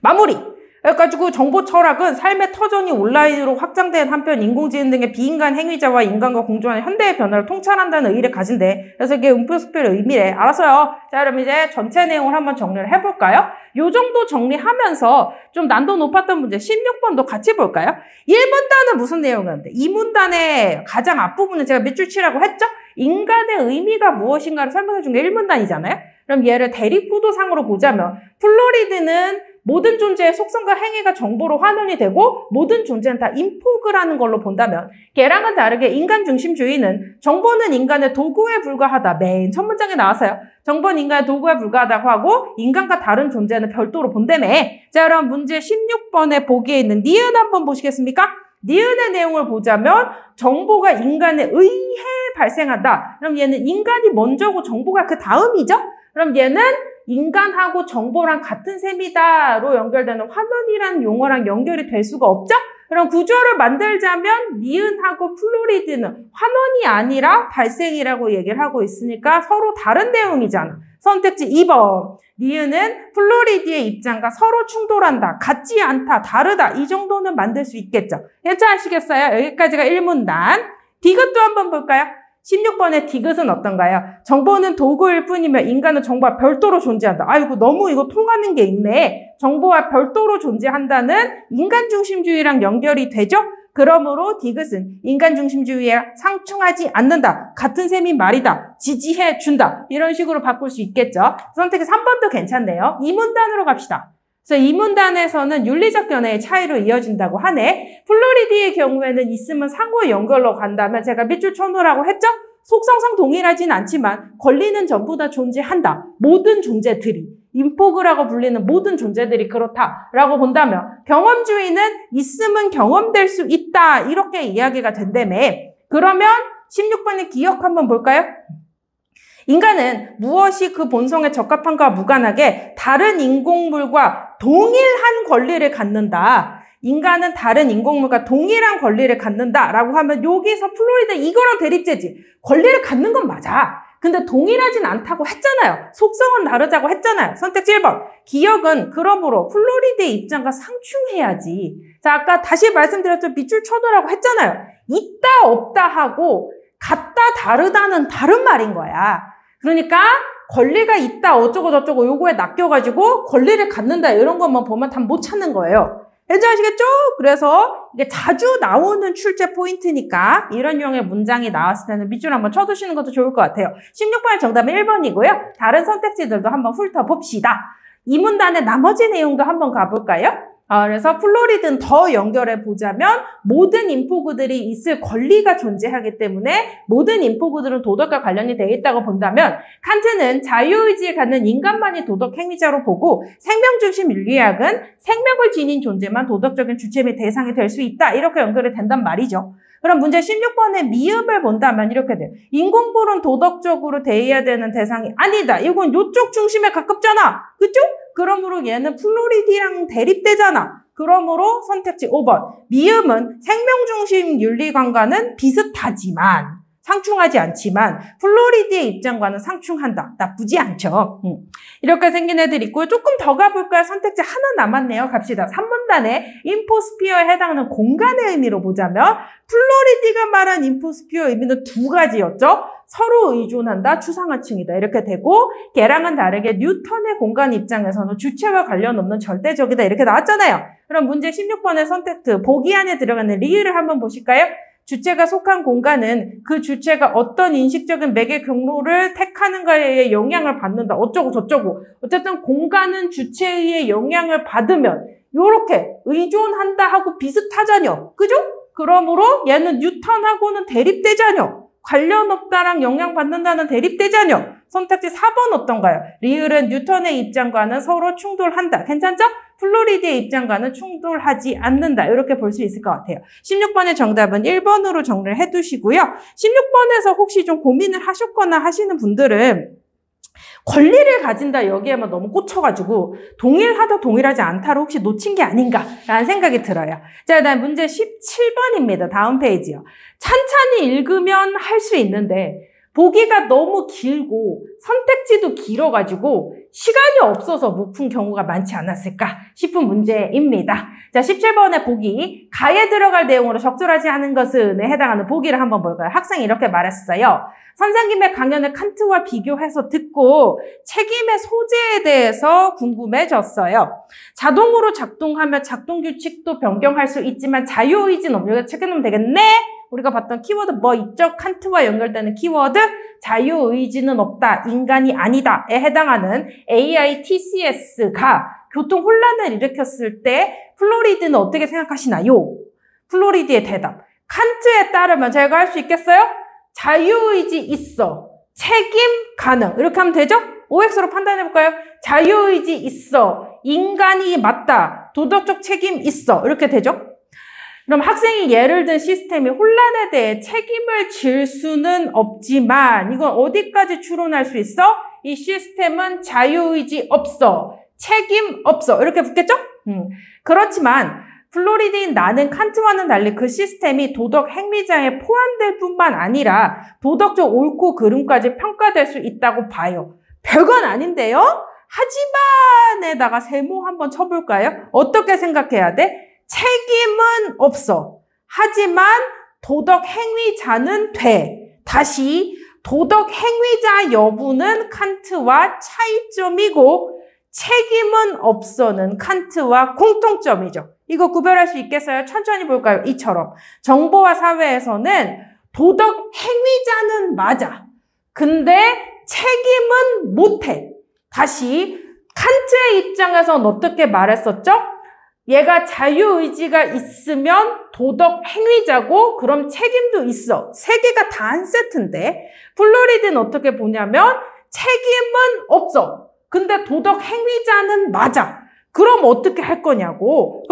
A: 마무리. 그래가지고 정보 철학은 삶의 터전이 온라인으로 확장된 한편 인공지능 등의 비인간 행위자와 인간과 공존하는 현대의 변화를 통찰한다는 의의를 가진대. 그래서 이게 인포스피어의 의미래. 알았어요. 자, 그럼 이제 전체 내용을 한번 정리를 해볼까요? 요 정도 정리하면서 좀 난도 높았던 문제 16번도 같이 볼까요? 1문단은 무슨 내용이었는데 2문단의 가장 앞부분은 제가 밑줄 치라고 했죠? 인간의 의미가 무엇인가를 설명해 준 게 1문단이잖아요? 그럼 얘를 대립구도상으로 보자면 플로리드는 모든 존재의 속성과 행위가 정보로 환원이 되고 모든 존재는 다 인포그라는 걸로 본다면 걔랑은 다르게 인간 중심주의는 정보는 인간의 도구에 불과하다. 맨 첫 문장에 나왔어요. 정보는 인간의 도구에 불과하다고 하고 인간과 다른 존재는 별도로 본다며. 자, 그럼 문제 16번에 보기에 있는 니은 한번 보시겠습니까? 니은의 내용을 보자면 정보가 인간에 의해 발생한다. 그럼 얘는 인간이 먼저고 정보가 그 다음이죠? 그럼 얘는 인간하고 정보랑 같은 셈이다로 연결되는 환원이라는 용어랑 연결이 될 수가 없죠? 그럼 구조를 만들자면 니은하고 플로리드는 환원이 아니라 발생이라고 얘기를 하고 있으니까 서로 다른 내용이잖아. 선택지 2번. 니은은 플로리드의 입장과 서로 충돌한다, 같지 않다, 다르다 이 정도는 만들 수 있겠죠. 괜찮으시겠어요? 여기까지가 1문단. 디귿도 한번 볼까요? 16번의 디귿은 어떤가요? 정보는 도구일 뿐이며 인간은 정보와 별도로 존재한다. 아이고 너무 이거 통하는 게 있네. 정보와 별도로 존재한다는 인간중심주의랑 연결이 되죠? 그러므로 디귿은 인간중심주의에 상충하지 않는다. 같은 셈인 말이다. 지지해준다. 이런 식으로 바꿀 수 있겠죠? 선택이 3번도 괜찮네요. 2문단으로 갑시다. 그래서 이 문단에서는 윤리적 견해의 차이로 이어진다고 하네. 플로리디의 경우에는 있으면 상호 연결로 간다면 제가 밑줄 쳐놓으라고 했죠? 속성상 동일하진 않지만 권리는 전부 다 존재한다. 모든 존재들이. 인포그라고 불리는 모든 존재들이 그렇다라고 본다면 경험주의는 있으면 경험될 수 있다 이렇게 이야기가 된다며. 그러면 16번의 기억 한번 볼까요? 인간은 무엇이 그 본성에 적합한가와 무관하게 다른 인공물과 동일한 권리를 갖는다. 인간은 다른 인공물과 동일한 권리를 갖는다라고 하면 여기서 플로리다 이거랑 대립제지. 권리를 갖는 건 맞아. 근데 동일하진 않다고 했잖아요. 속성은 다르다고 했잖아요. 선택지 1번. 기억은 그러므로 플로리다의 입장과 상충해야지. 자, 아까 다시 말씀드렸죠. 밑줄 쳐놓으라고 했잖아요. 있다 없다 하고 같다 다르다는 다른 말인 거야. 그러니까 권리가 있다 어쩌고 저쩌고 요거에 낚여가지고 권리를 갖는다 이런 것만 보면 답 못 찾는 거예요. 괜찮으시겠죠? 그래서 이게 자주 나오는 출제 포인트니까 이런 유형의 문장이 나왔을 때는 밑줄 한번 쳐두시는 것도 좋을 것 같아요. 16번의 정답은 1번이고요. 다른 선택지들도 한번 훑어봅시다. 이 문단의 나머지 내용도 한번 가볼까요? 그래서 플로리드는 더 연결해 보자면 모든 인포그들이 있을 권리가 존재하기 때문에 모든 인포그들은 도덕과 관련이 되어 있다고 본다면 칸트는 자유의지를 갖는 인간만이 도덕 행위자로 보고 생명중심 윤리학은 생명을 지닌 존재만 도덕적인 주체 및 대상이 될 수 있다. 이렇게 연결이 된단 말이죠. 그럼 문제 16번의 미음을 본다면 이렇게 돼요. 인공물은 도덕적으로 대해야 되는 대상이 아니다. 이건 요쪽 중심에 가깝잖아. 그죠? 그러므로 얘는 플로리디랑 대립되잖아. 그러므로 선택지 5번. 미음은 생명중심 윤리관과는 비슷하지만 상충하지 않지만 플로리디의 입장과는 상충한다. 나쁘지 않죠. 이렇게 생긴 애들 있고요. 조금 더 가볼까요? 선택지 하나 남았네요. 갑시다. 3문단의 인포스피어에 해당하는 공간의 의미로 보자면 플로리디가 말한 인포스피어 의미는 두 가지였죠. 서로 의존한다, 추상화층이다 이렇게 되고 걔랑은 다르게 뉴턴의 공간 입장에서는 주체와 관련 없는 절대적이다 이렇게 나왔잖아요. 그럼 문제 16번의 선택트 보기 안에 들어가는 리을을 한번 보실까요? 주체가 속한 공간은 그 주체가 어떤 인식적인 매개 경로를 택하는가에 의해 영향을 받는다. 어쩌고 저쩌고. 어쨌든 공간은 주체에 의해 영향을 받으면 요렇게 의존한다 하고 비슷하잖여. 그죠? 그러므로 얘는 뉴턴하고는 대립되잖여. 관련 없다랑 영향받는다는 대립되잖여. 선택지 4번 어떤가요? 리을은 뉴턴의 입장과는 서로 충돌한다. 괜찮죠? 플로리디의 입장과는 충돌하지 않는다. 이렇게 볼 수 있을 것 같아요. 16번의 정답은 1번으로 정리를 해두시고요. 16번에서 혹시 좀 고민을 하셨거나 하시는 분들은 권리를 가진다 여기에만 너무 꽂혀가지고 동일하다 동일하지 않다를 혹시 놓친 게 아닌가라는 생각이 들어요. 자, 다음 문제 17번입니다. 다음 페이지요. 찬찬히 읽으면 할 수 있는데 보기가 너무 길고 선택지도 길어가지고 시간이 없어서 못 푼 경우가 많지 않았을까 싶은 문제입니다. 자, 17번의 보기. 가에 들어갈 내용으로 적절하지 않은 것은에 해당하는 보기를 한번 볼까요? 학생이 이렇게 말했어요. 선생님의 강연을 칸트와 비교해서 듣고 책임의 소재에 대해서 궁금해졌어요. 자동으로 작동하며 작동규칙도 변경할 수 있지만 자유의지는 없는 책임은 되겠네? 우리가 봤던 키워드 뭐 있죠? 칸트와 연결되는 키워드 자유의지는 없다, 인간이 아니다에 해당하는 AITCS가 교통 혼란을 일으켰을 때 플로리드는 어떻게 생각하시나요? 플로리드의 대답. 칸트에 따르면 제가 할 수 있겠어요? 자유의지 있어. 책임 가능. 이렇게 하면 되죠? OX로 판단해볼까요? 자유의지 있어. 인간이 맞다. 도덕적 책임 있어. 이렇게 되죠? 그럼 학생이 예를 든 시스템이 혼란에 대해 책임을 질 수는 없지만 이건 어디까지 추론할 수 있어? 이 시스템은 자유의지 없어. 책임 없어. 이렇게 붙겠죠? 그렇지만 플로리디인 나는 칸트와는 달리 그 시스템이 도덕 행위자에 포함될 뿐만 아니라 도덕적 옳고 그름까지 평가될 수 있다고 봐요. 별건 아닌데요? 하지만에다가 세모 한번 쳐볼까요? 어떻게 생각해야 돼? 책임은 없어. 하지만 도덕 행위자는 돼. 다시 도덕 행위자 여부는 칸트와 차이점이고 책임은 없어는 칸트와 공통점이죠. 이거 구별할 수 있겠어요? 천천히 볼까요? 이처럼. 정보화 사회에서는 도덕 행위자는 맞아. 근데 책임은 못해. 다시 칸트의 입장에서는 어떻게 말했었죠? 얘가 자유의지가 있으면 도덕 행위자고 그럼 책임도 있어. 세 개가 다 한 세트인데 플로리드는 어떻게 보냐면 책임은 없어. 근데 도덕 행위자는 맞아. 그럼 어떻게 할 거냐고.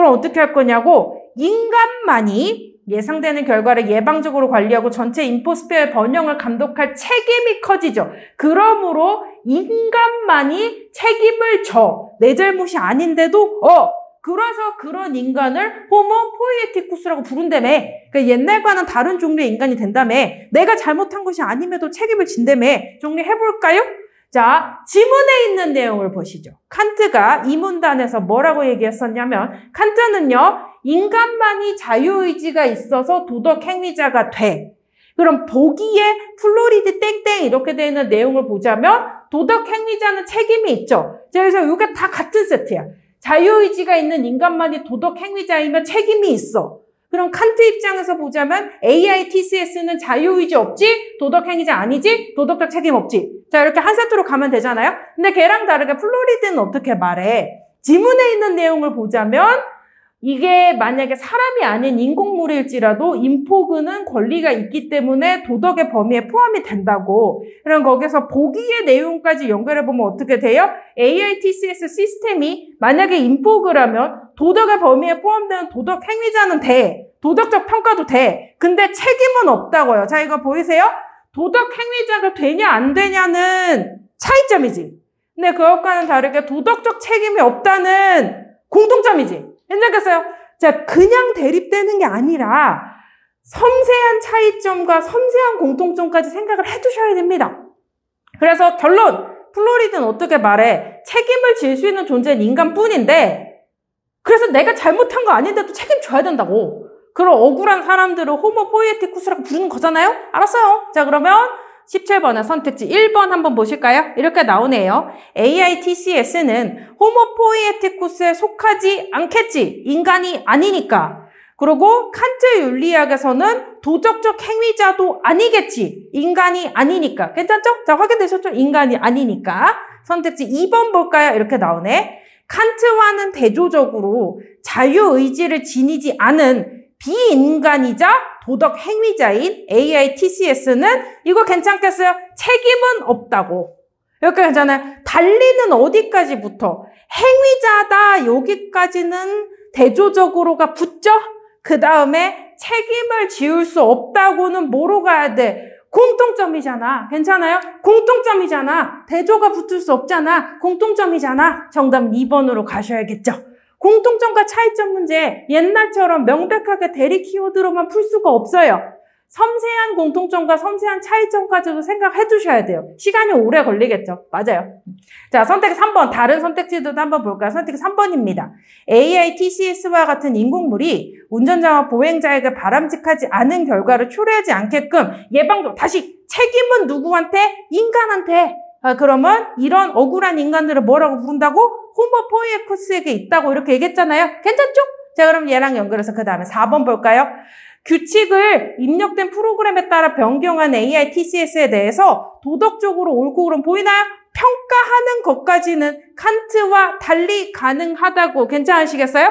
A: 인간만이 예상되는 결과를 예방적으로 관리하고 전체 인포스피어의 번영을 감독할 책임이 커지죠. 그러므로 인간만이 책임을 져. 내 잘못이 아닌데도 그래서 그런 인간을 호모 포이에티쿠스라고 부른다며. 그러니까 옛날과는 다른 종류의 인간이 된다며. 내가 잘못한 것이 아님에도 책임을 진다며. 정리해볼까요? 자, 지문에 있는 내용을 보시죠. 칸트가 이 문단에서 뭐라고 얘기했었냐면, 칸트는요, 인간만이 자유의지가 있어서 도덕 행위자가 돼. 그럼 보기에 플로리드 땡땡 이렇게 되어 있는 내용을 보자면 도덕 행위자는 책임이 있죠. 자, 그래서 이게 다 같은 세트야. 자유의지가 있는 인간만이 도덕 행위자이면 책임이 있어. 그럼 칸트 입장에서 보자면 AITCS는 자유의지 없지? 도덕 행위자 아니지? 도덕적 책임 없지? 자, 이렇게 한 세트로 가면 되잖아요? 근데 걔랑 다르게 플로리드는 어떻게 말해? 지문에 있는 내용을 보자면 이게 만약에 사람이 아닌 인공물일지라도 인포그는 권리가 있기 때문에 도덕의 범위에 포함이 된다고. 그럼 거기서 보기의 내용까지 연결해보면 어떻게 돼요? AITCS 시스템이 만약에 인포그라면 도덕의 범위에 포함되는 도덕 행위자는 돼. 도덕적 평가도 돼. 근데 책임은 없다고요. 자, 이거 보이세요? 도덕 행위자가 되냐 안 되냐는 차이점이지. 근데 그것과는 다르게 도덕적 책임이 없다는 공통점이지. 괜찮겠어요? 자, 그냥 대립되는 게 아니라 섬세한 차이점과 섬세한 공통점까지 생각을 해두셔야 됩니다. 그래서 결론, 플로리드는 어떻게 말해? 책임을 질 수 있는 존재는 인간뿐인데 그래서 내가 잘못한 거 아닌데도 책임져야 된다고. 그런 억울한 사람들을 호모 포이에티쿠스라고 부르는 거잖아요? 알았어요. 자, 그러면 17번의 선택지 1번 한번 보실까요? 이렇게 나오네요. AITCS는 호모 포이에티쿠스에 속하지 않겠지. 인간이 아니니까. 그리고 칸트 윤리학에서는 도덕적 행위자도 아니겠지. 인간이 아니니까. 괜찮죠? 자, 확인되셨죠? 인간이 아니니까. 선택지 2번 볼까요? 이렇게 나오네. 칸트와는 대조적으로 자유의지를 지니지 않은 비인간이자 도덕 행위자인 AITCS는 이거 괜찮겠어요? 책임은 없다고. 이렇게 괜찮아요? 달리는 어디까지부터? 행위자다 여기까지는 대조적으로가 붙죠? 그 다음에 책임을 지을 수 없다고는 뭐로 가야 돼? 공통점이잖아. 괜찮아요? 공통점이잖아. 대조가 붙을 수 없잖아. 공통점이잖아. 정답은 2번으로 가셔야겠죠. 공통점과 차이점 문제 옛날처럼 명백하게 대리 키워드로만 풀 수가 없어요. 섬세한 공통점과 섬세한 차이점까지도 생각해 두셔야 돼요. 시간이 오래 걸리겠죠. 맞아요. 자, 선택 3번. 다른 선택지도 한번 볼까요? 선택 3번입니다. AITCS와 같은 인공물이 운전자와 보행자에게 바람직하지 않은 결과를 초래하지 않게끔 예방적, 다시 책임은 누구한테? 인간한테. 그러면 이런 억울한 인간들을 뭐라고 부른다고? 호모 포이에티쿠스에게 있다고 이렇게 얘기했잖아요. 괜찮죠? 자, 그럼 얘랑 연결해서 그 다음에 4번 볼까요? 규칙을 입력된 프로그램에 따라 변경한 AITCS에 대해서 도덕적으로 옳고 그름 보이나요? 평가하는 것까지는 칸트와 달리 가능하다고. 괜찮으시겠어요?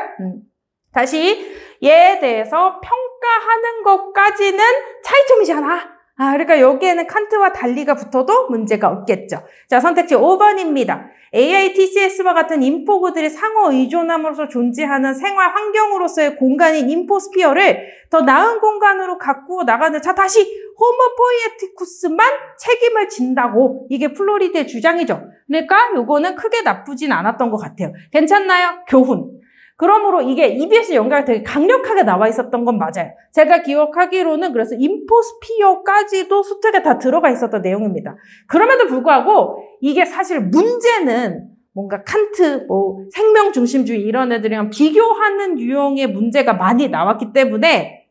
A: 다시 얘에 대해서 평가하는 것까지는 차이점이잖아. 그러니까 여기에는 칸트와 달리가 붙어도 문제가 없겠죠. 자, 선택지 5번입니다. AITCS와 같은 인포그들이 상호 의존함으로써 존재하는 생활 환경으로서의 공간인 인포스피어를 더 나은 공간으로 가꾸어 나가는, 자, 다시 호모 포이에티쿠스만 책임을 진다고. 이게 플로리드의 주장이죠. 그러니까 요거는 크게 나쁘진 않았던 것 같아요. 괜찮나요? 교훈. 그러므로 이게 EBS 연결이 되게 강력하게 나와 있었던 건 맞아요. 제가 기억하기로는 그래서 인포스피어까지도 수특에 다 들어가 있었던 내용입니다. 그럼에도 불구하고 이게 사실 문제는 뭔가 칸트, 생명 중심주의 이런 애들이랑 비교하는 유형의 문제가 많이 나왔기 때문에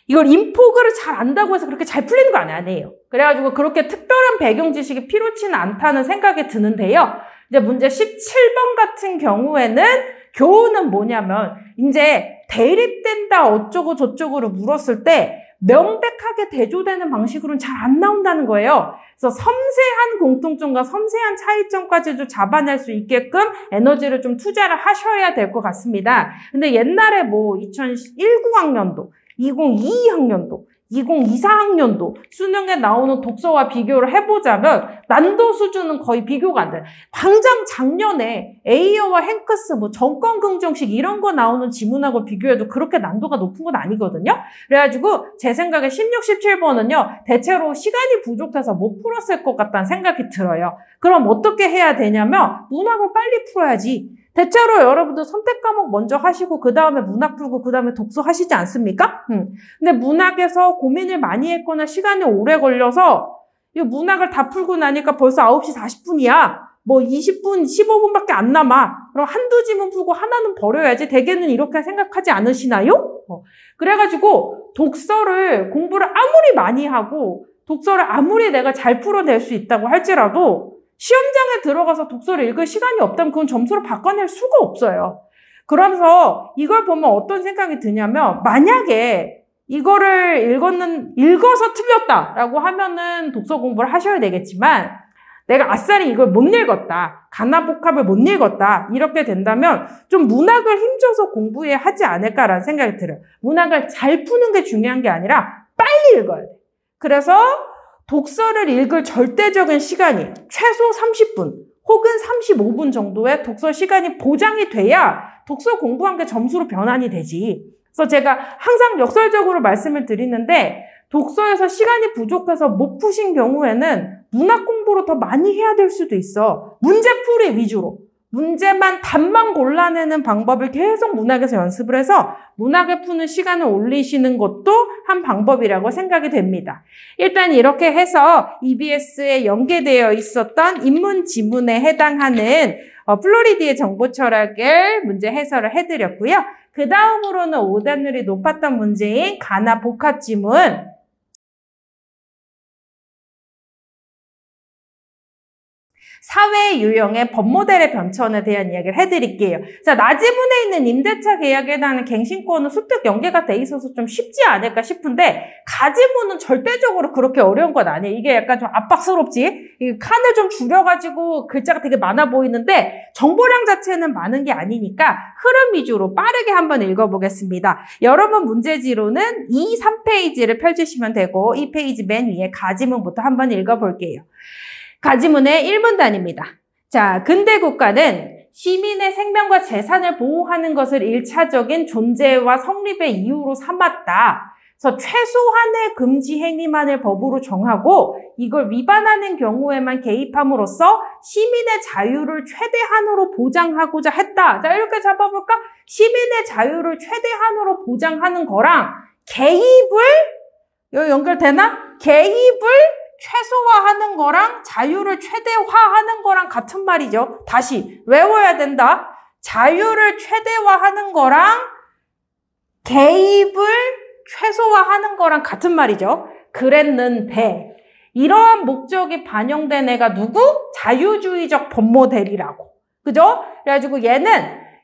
A: 이걸 인포그를 잘 안다고 해서 그렇게 잘 풀리는 거 아니에요. 그래가지고 그렇게 특별한 배경 지식이 필요치는 않다는 생각이 드는데요. 이제 문제 17번 같은 경우에는 교훈은 뭐냐면 이제 대립된다 어쩌고 저쩌고를 물었을 때 명백하게 대조되는 방식으로는 잘 안 나온다는 거예요. 그래서 섬세한 공통점과 섬세한 차이점까지도 잡아낼 수 있게끔 에너지를 좀 투자를 하셔야 될 것 같습니다. 근데 옛날에 2019학년도, 2022학년도 2024학년도 수능에 나오는 독서와 비교를 해보자면 난도 수준은 거의 비교가 안 돼. 당장 작년에 에이어와 행크스, 정권긍정식 이런 거 나오는 지문하고 비교해도 그렇게 난도가 높은 건 아니거든요. 그래가지고 제 생각에 16, 17번은요. 대체로 시간이 부족해서 못 풀었을 것 같다는 생각이 들어요. 그럼 어떻게 해야 되냐면 문학을 빨리 풀어야지. 대체로 여러분들 선택 과목 먼저 하시고 그 다음에 문학 풀고 그 다음에 독서 하시지 않습니까? 근데 문학에서 고민을 많이 했거나 시간이 오래 걸려서 이 문학을 다 풀고 나니까 벌써 9시 40분이야. 20분, 15분밖에 안 남아. 그럼 한두 지문 풀고 하나는 버려야지. 대개는 이렇게 생각하지 않으시나요? 그래가지고 독서를 공부를 아무리 많이 하고 독서를 아무리 내가 잘 풀어낼 수 있다고 할지라도 시험장에 들어가서 독서를 읽을 시간이 없다면 그건 점수를 바꿔낼 수가 없어요. 그러면서 이걸 보면 어떤 생각이 드냐면 만약에 이거를 읽어서 틀렸다라고 하면은 독서 공부를 하셔야 되겠지만 내가 아싸리 이걸 못 읽었다. 가나복합을 못 읽었다. 이렇게 된다면 좀 문학을 힘줘서 공부해야 하지 않을까라는 생각이 들어요. 문학을 잘 푸는 게 중요한 게 아니라 빨리 읽어야 돼. 그래서 독서를 읽을 절대적인 시간이 최소 30분 혹은 35분 정도의 독서 시간이 보장이 돼야 독서 공부한 게 점수로 변환이 되지. 그래서 제가 항상 역설적으로 말씀을 드리는데 독서에서 시간이 부족해서 못 푸신 경우에는 문학 공부를 더 많이 해야 될 수도 있어. 문제풀이 위주로. 문제만 답만 골라내는 방법을 계속 문학에서 연습을 해서 문학을 푸는 시간을 올리시는 것도 한 방법이라고 생각이 됩니다. 일단 이렇게 해서 EBS에 연계되어 있었던 인문 지문에 해당하는 플로리디의 정보 철학을 문제 해설을 해드렸고요. 그 다음으로는 오답률이 높았던 문제인 가나 복합 지문, 사회 유형의 법모델의 변천에 대한 이야기를 해드릴게요. 자, 나지문에 있는 임대차 계약에 대한 갱신권은 수특 연계가 돼 있어서 좀 쉽지 않을까 싶은데 가지문은 절대적으로 그렇게 어려운 건 아니에요. 이게 약간 좀 압박스럽지? 이 칸을 좀 줄여가지고 글자가 되게 많아 보이는데 정보량 자체는 많은 게 아니니까 흐름 위주로 빠르게 한번 읽어보겠습니다. 여러분 문제지로는 2, 3페이지를 펼치시면 되고 이 페이지 맨 위에 가지문부터 한번 읽어볼게요. 가지문의 1문단입니다. 자, 근대 국가는 시민의 생명과 재산을 보호하는 것을 1차적인 존재와 성립의 이유로 삼았다. 그래서 최소한의 금지 행위만을 법으로 정하고 이걸 위반하는 경우에만 개입함으로써 시민의 자유를 최대한으로 보장하고자 했다. 자, 이렇게 잡아볼까? 시민의 자유를 최대한으로 보장하는 거랑 개입을, 여기 연결되나? 개입을 최소화하는 거랑 자유를 최대화하는 거랑 같은 말이죠. 다시 외워야 된다. 자유를 최대화하는 거랑 개입을 최소화하는 거랑 같은 말이죠. 그랬는데 이러한 목적이 반영된 애가 누구? 자유주의적 법모델이라고. 그죠? 그래가지고 얘는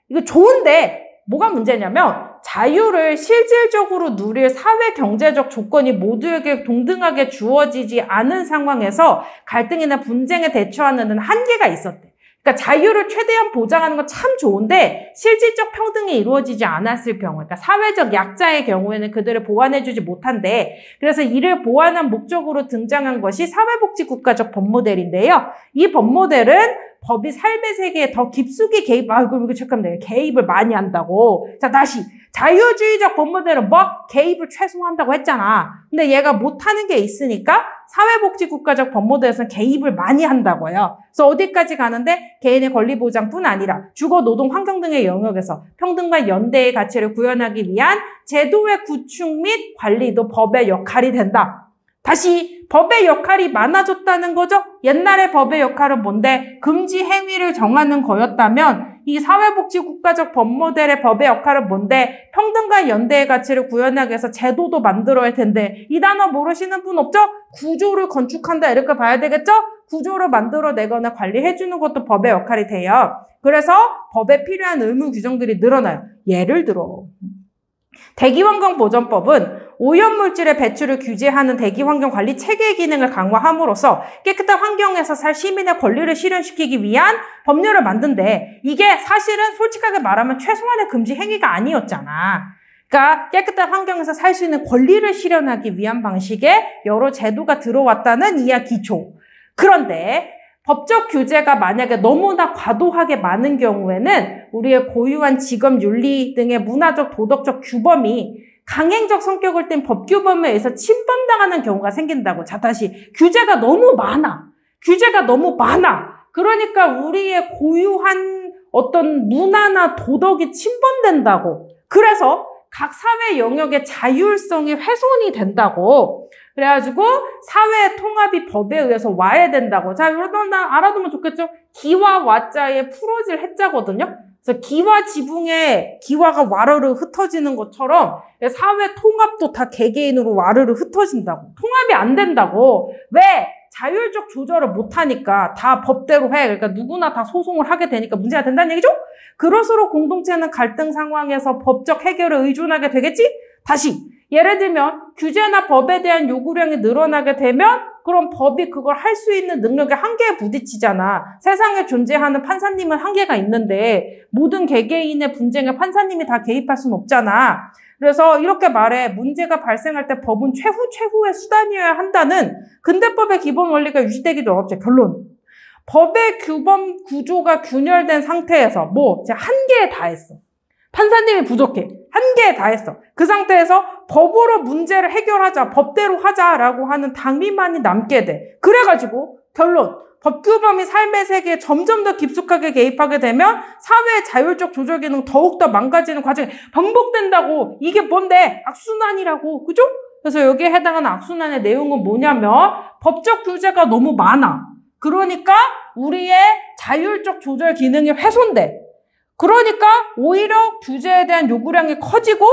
A: 이거 좋은데 뭐가 문제냐면 자유를 실질적으로 누릴 사회 경제적 조건이 모두에게 동등하게 주어지지 않은 상황에서 갈등이나 분쟁에 대처하는 데는 한계가 있었대. 그러니까 자유를 최대한 보장하는 건 참 좋은데 실질적 평등이 이루어지지 않았을 경우, 그러니까 사회적 약자의 경우에는 그들을 보완해주지 못한대. 그래서 이를 보완한 목적으로 등장한 것이 사회복지국가적 법모델인데요. 이 법모델은 법이 삶의 세계에 더 깊숙이 개입, 이거 잠깐만, 개입을 많이 한다고. 자, 다시. 자유주의적 법모델은 개입을 최소화한다고 했잖아. 근데 얘가 못하는 게 있으니까 사회복지국가적 법모델에서는 개입을 많이 한다고요. 그래서 어디까지 가는데 개인의 권리보장뿐 아니라 주거, 노동, 환경 등의 영역에서 평등과 연대의 가치를 구현하기 위한 제도의 구축 및 관리도 법의 역할이 된다. 다시 법의 역할이 많아졌다는 거죠. 옛날에 법의 역할은 뭔데? 금지 행위를 정하는 거였다면 이 사회복지국가적 법모델의 법의 역할은 뭔데? 평등과 연대의 가치를 구현하기 위해서 제도도 만들어야 텐데 이 단어 모르시는 분 없죠? 구조를 건축한다 이렇게 봐야 되겠죠? 구조를 만들어내거나 관리해주는 것도 법의 역할이 돼요. 그래서 법에 필요한 의무 규정들이 늘어나요. 예를 들어 대기환경보전법은 오염물질의 배출을 규제하는 대기환경관리 체계의 기능을 강화함으로써 깨끗한 환경에서 살 시민의 권리를 실현시키기 위한 법률을 만든대. 이게 사실은 솔직하게 말하면 최소한의 금지 행위가 아니었잖아. 그러니까 깨끗한 환경에서 살 수 있는 권리를 실현하기 위한 방식의 여러 제도가 들어왔다는 이야기죠. 그런데 법적 규제가 만약에 너무나 과도하게 많은 경우에는 우리의 고유한 직업 윤리 등의 문화적, 도덕적 규범이 강행적 성격을 띈 법규범에 의해서 침범당하는 경우가 생긴다고. 자, 다시. 규제가 너무 많아. 규제가 너무 많아. 그러니까 우리의 고유한 어떤 문화나 도덕이 침범된다고. 그래서 각 사회 영역의 자율성이 훼손이 된다고. 그래가지고 사회의 통합이 법에 의해서 와야 된다고. 자, 이러면 알아두면 좋겠죠? 기와 와자의 풀어질 해자거든요. 그래서 기와 지붕에 기와가 와르르 흩어지는 것처럼 사회 통합도 다 개개인으로 와르르 흩어진다고. 통합이 안 된다고. 왜? 자율적 조절을 못하니까 다 법대로 해. 그러니까 누구나 다 소송을 하게 되니까 문제가 된다는 얘기죠? 그럴수록 공동체는 갈등 상황에서 법적 해결을 의존하게 되겠지? 다시 예를 들면 규제나 법에 대한 요구량이 늘어나게 되면 그럼 법이 그걸 할 수 있는 능력의 한계에 부딪히잖아. 세상에 존재하는 판사님은 한계가 있는데 모든 개개인의 분쟁에 판사님이 다 개입할 수는 없잖아. 그래서 이렇게 말해. 문제가 발생할 때 법은 최후의 수단이어야 한다는 근대법의 기본 원리가 유지되기도 어렵지. 결론. 법의 규범 구조가 균열된 상태에서 이제 한계에 다했어. 판사님이 부족해. 한계에 다했어. 그 상태에서 법으로 문제를 해결하자, 법대로 하자라고 하는 당위만이 남게 돼. 그래가지고 결론. 법규범이 삶의 세계에 점점 더 깊숙하게 개입하게 되면 사회의 자율적 조절 기능 더욱더 망가지는 과정이 반복된다고. 이게 뭔데? 악순환이라고. 그죠? 그래서 여기에 해당하는 악순환의 내용은 뭐냐면 법적 규제가 너무 많아. 그러니까 우리의 자율적 조절 기능이 훼손돼. 그러니까 오히려 규제에 대한 요구량이 커지고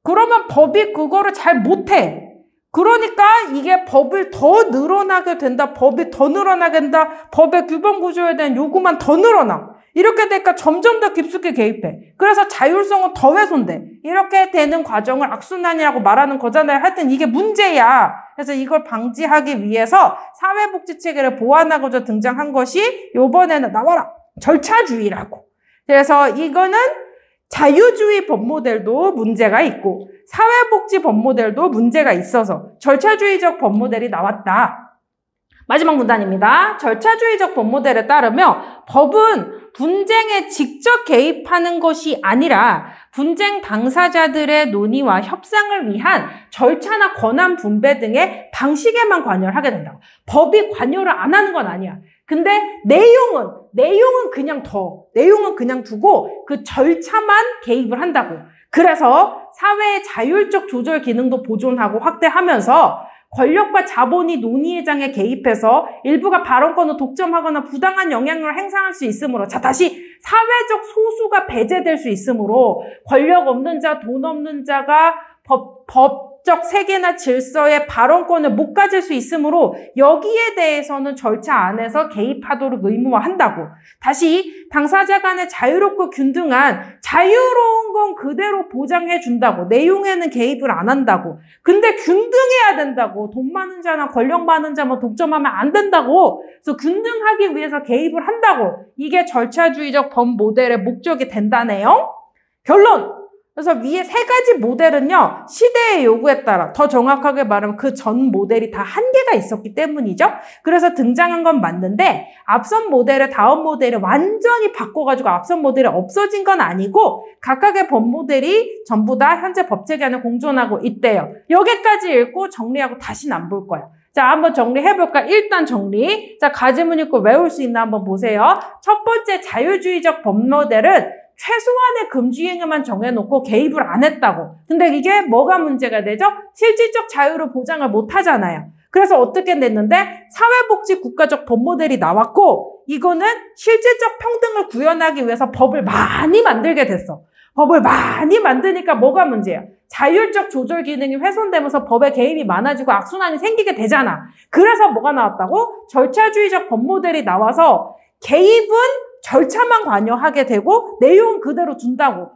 A: 그러면 법이 그거를 잘 못해. 그러니까 이게 법을 더 늘어나게 된다. 법이 더 늘어나게 된다. 법의 규범 구조에 대한 요구만 더 늘어나. 이렇게 되니까 점점 더 깊숙이 개입해. 그래서 자율성은 더 훼손돼. 이렇게 되는 과정을 악순환이라고 말하는 거잖아요. 하여튼 이게 문제야. 그래서 이걸 방지하기 위해서 사회복지체계를 보완하고자 등장한 것이 요번에는 나와라. 절차주의라고. 그래서 이거는 자유주의 법모델도 문제가 있고 사회복지 법모델도 문제가 있어서 절차주의적 법모델이 나왔다. 마지막 문단입니다. 절차주의적 법모델에 따르면 법은 분쟁에 직접 개입하는 것이 아니라 분쟁 당사자들의 논의와 협상을 위한 절차나 권한 분배 등의 방식에만 관여를 하게 된다고. 법이 관여를 안 하는 건 아니야. 근데 내용은 그냥 두고 그 절차만 개입을 한다고. 그래서 사회의 자율적 조절 기능도 보존하고 확대하면서 권력과 자본이 논의의 장에 개입해서 일부가 발언권을 독점하거나 부당한 영향력을 행사할 수 있으므로, 자, 다시 사회적 소수가 배제될 수 있으므로 권력 없는 자, 돈 없는 자가 법적 세계나 질서의 발언권을 못 가질 수 있으므로 여기에 대해서는 절차 안에서 개입하도록 의무화한다고. 다시 당사자 간의 자유롭고 균등한 자유로운 건 그대로 보장해 준다고. 내용에는 개입을 안 한다고. 근데 균등해야 된다고. 돈 많은 자나 권력 많은 자만 독점하면 안 된다고. 그래서 균등하기 위해서 개입을 한다고. 이게 절차주의적 법 모델의 목적이 된다네요. 결론! 그래서 위에 세 가지 모델은요, 시대의 요구에 따라, 더 정확하게 말하면 그 전 모델이 다 한계가 있었기 때문이죠. 그래서 등장한 건 맞는데 앞선 모델을 다음 모델을 완전히 바꿔가지고 앞선 모델이 없어진 건 아니고 각각의 법 모델이 전부 다 현재 법체계 안에 공존하고 있대요. 여기까지 읽고 정리하고 다시는 안 볼 거야. 자, 한번 정리해볼까? 일단 정리. 자, 가지문 읽고 외울 수 있나 한번 보세요. 첫 번째 자유주의적 법 모델은 최소한의 금지행위만 정해놓고 개입을 안 했다고. 근데 이게 뭐가 문제가 되죠? 실질적 자유를 보장을 못 하잖아요. 그래서 어떻게 됐는데 사회복지 국가적 법 모델이 나왔고 이거는 실질적 평등을 구현하기 위해서 법을 많이 만들게 됐어. 법을 많이 만드니까 뭐가 문제야? 자율적 조절 기능이 훼손되면서 법에 개입이 많아지고 악순환이 생기게 되잖아. 그래서 뭐가 나왔다고? 절차주의적 법 모델이 나와서 개입은 절차만 관여하게 되고 내용은 그대로 둔다고.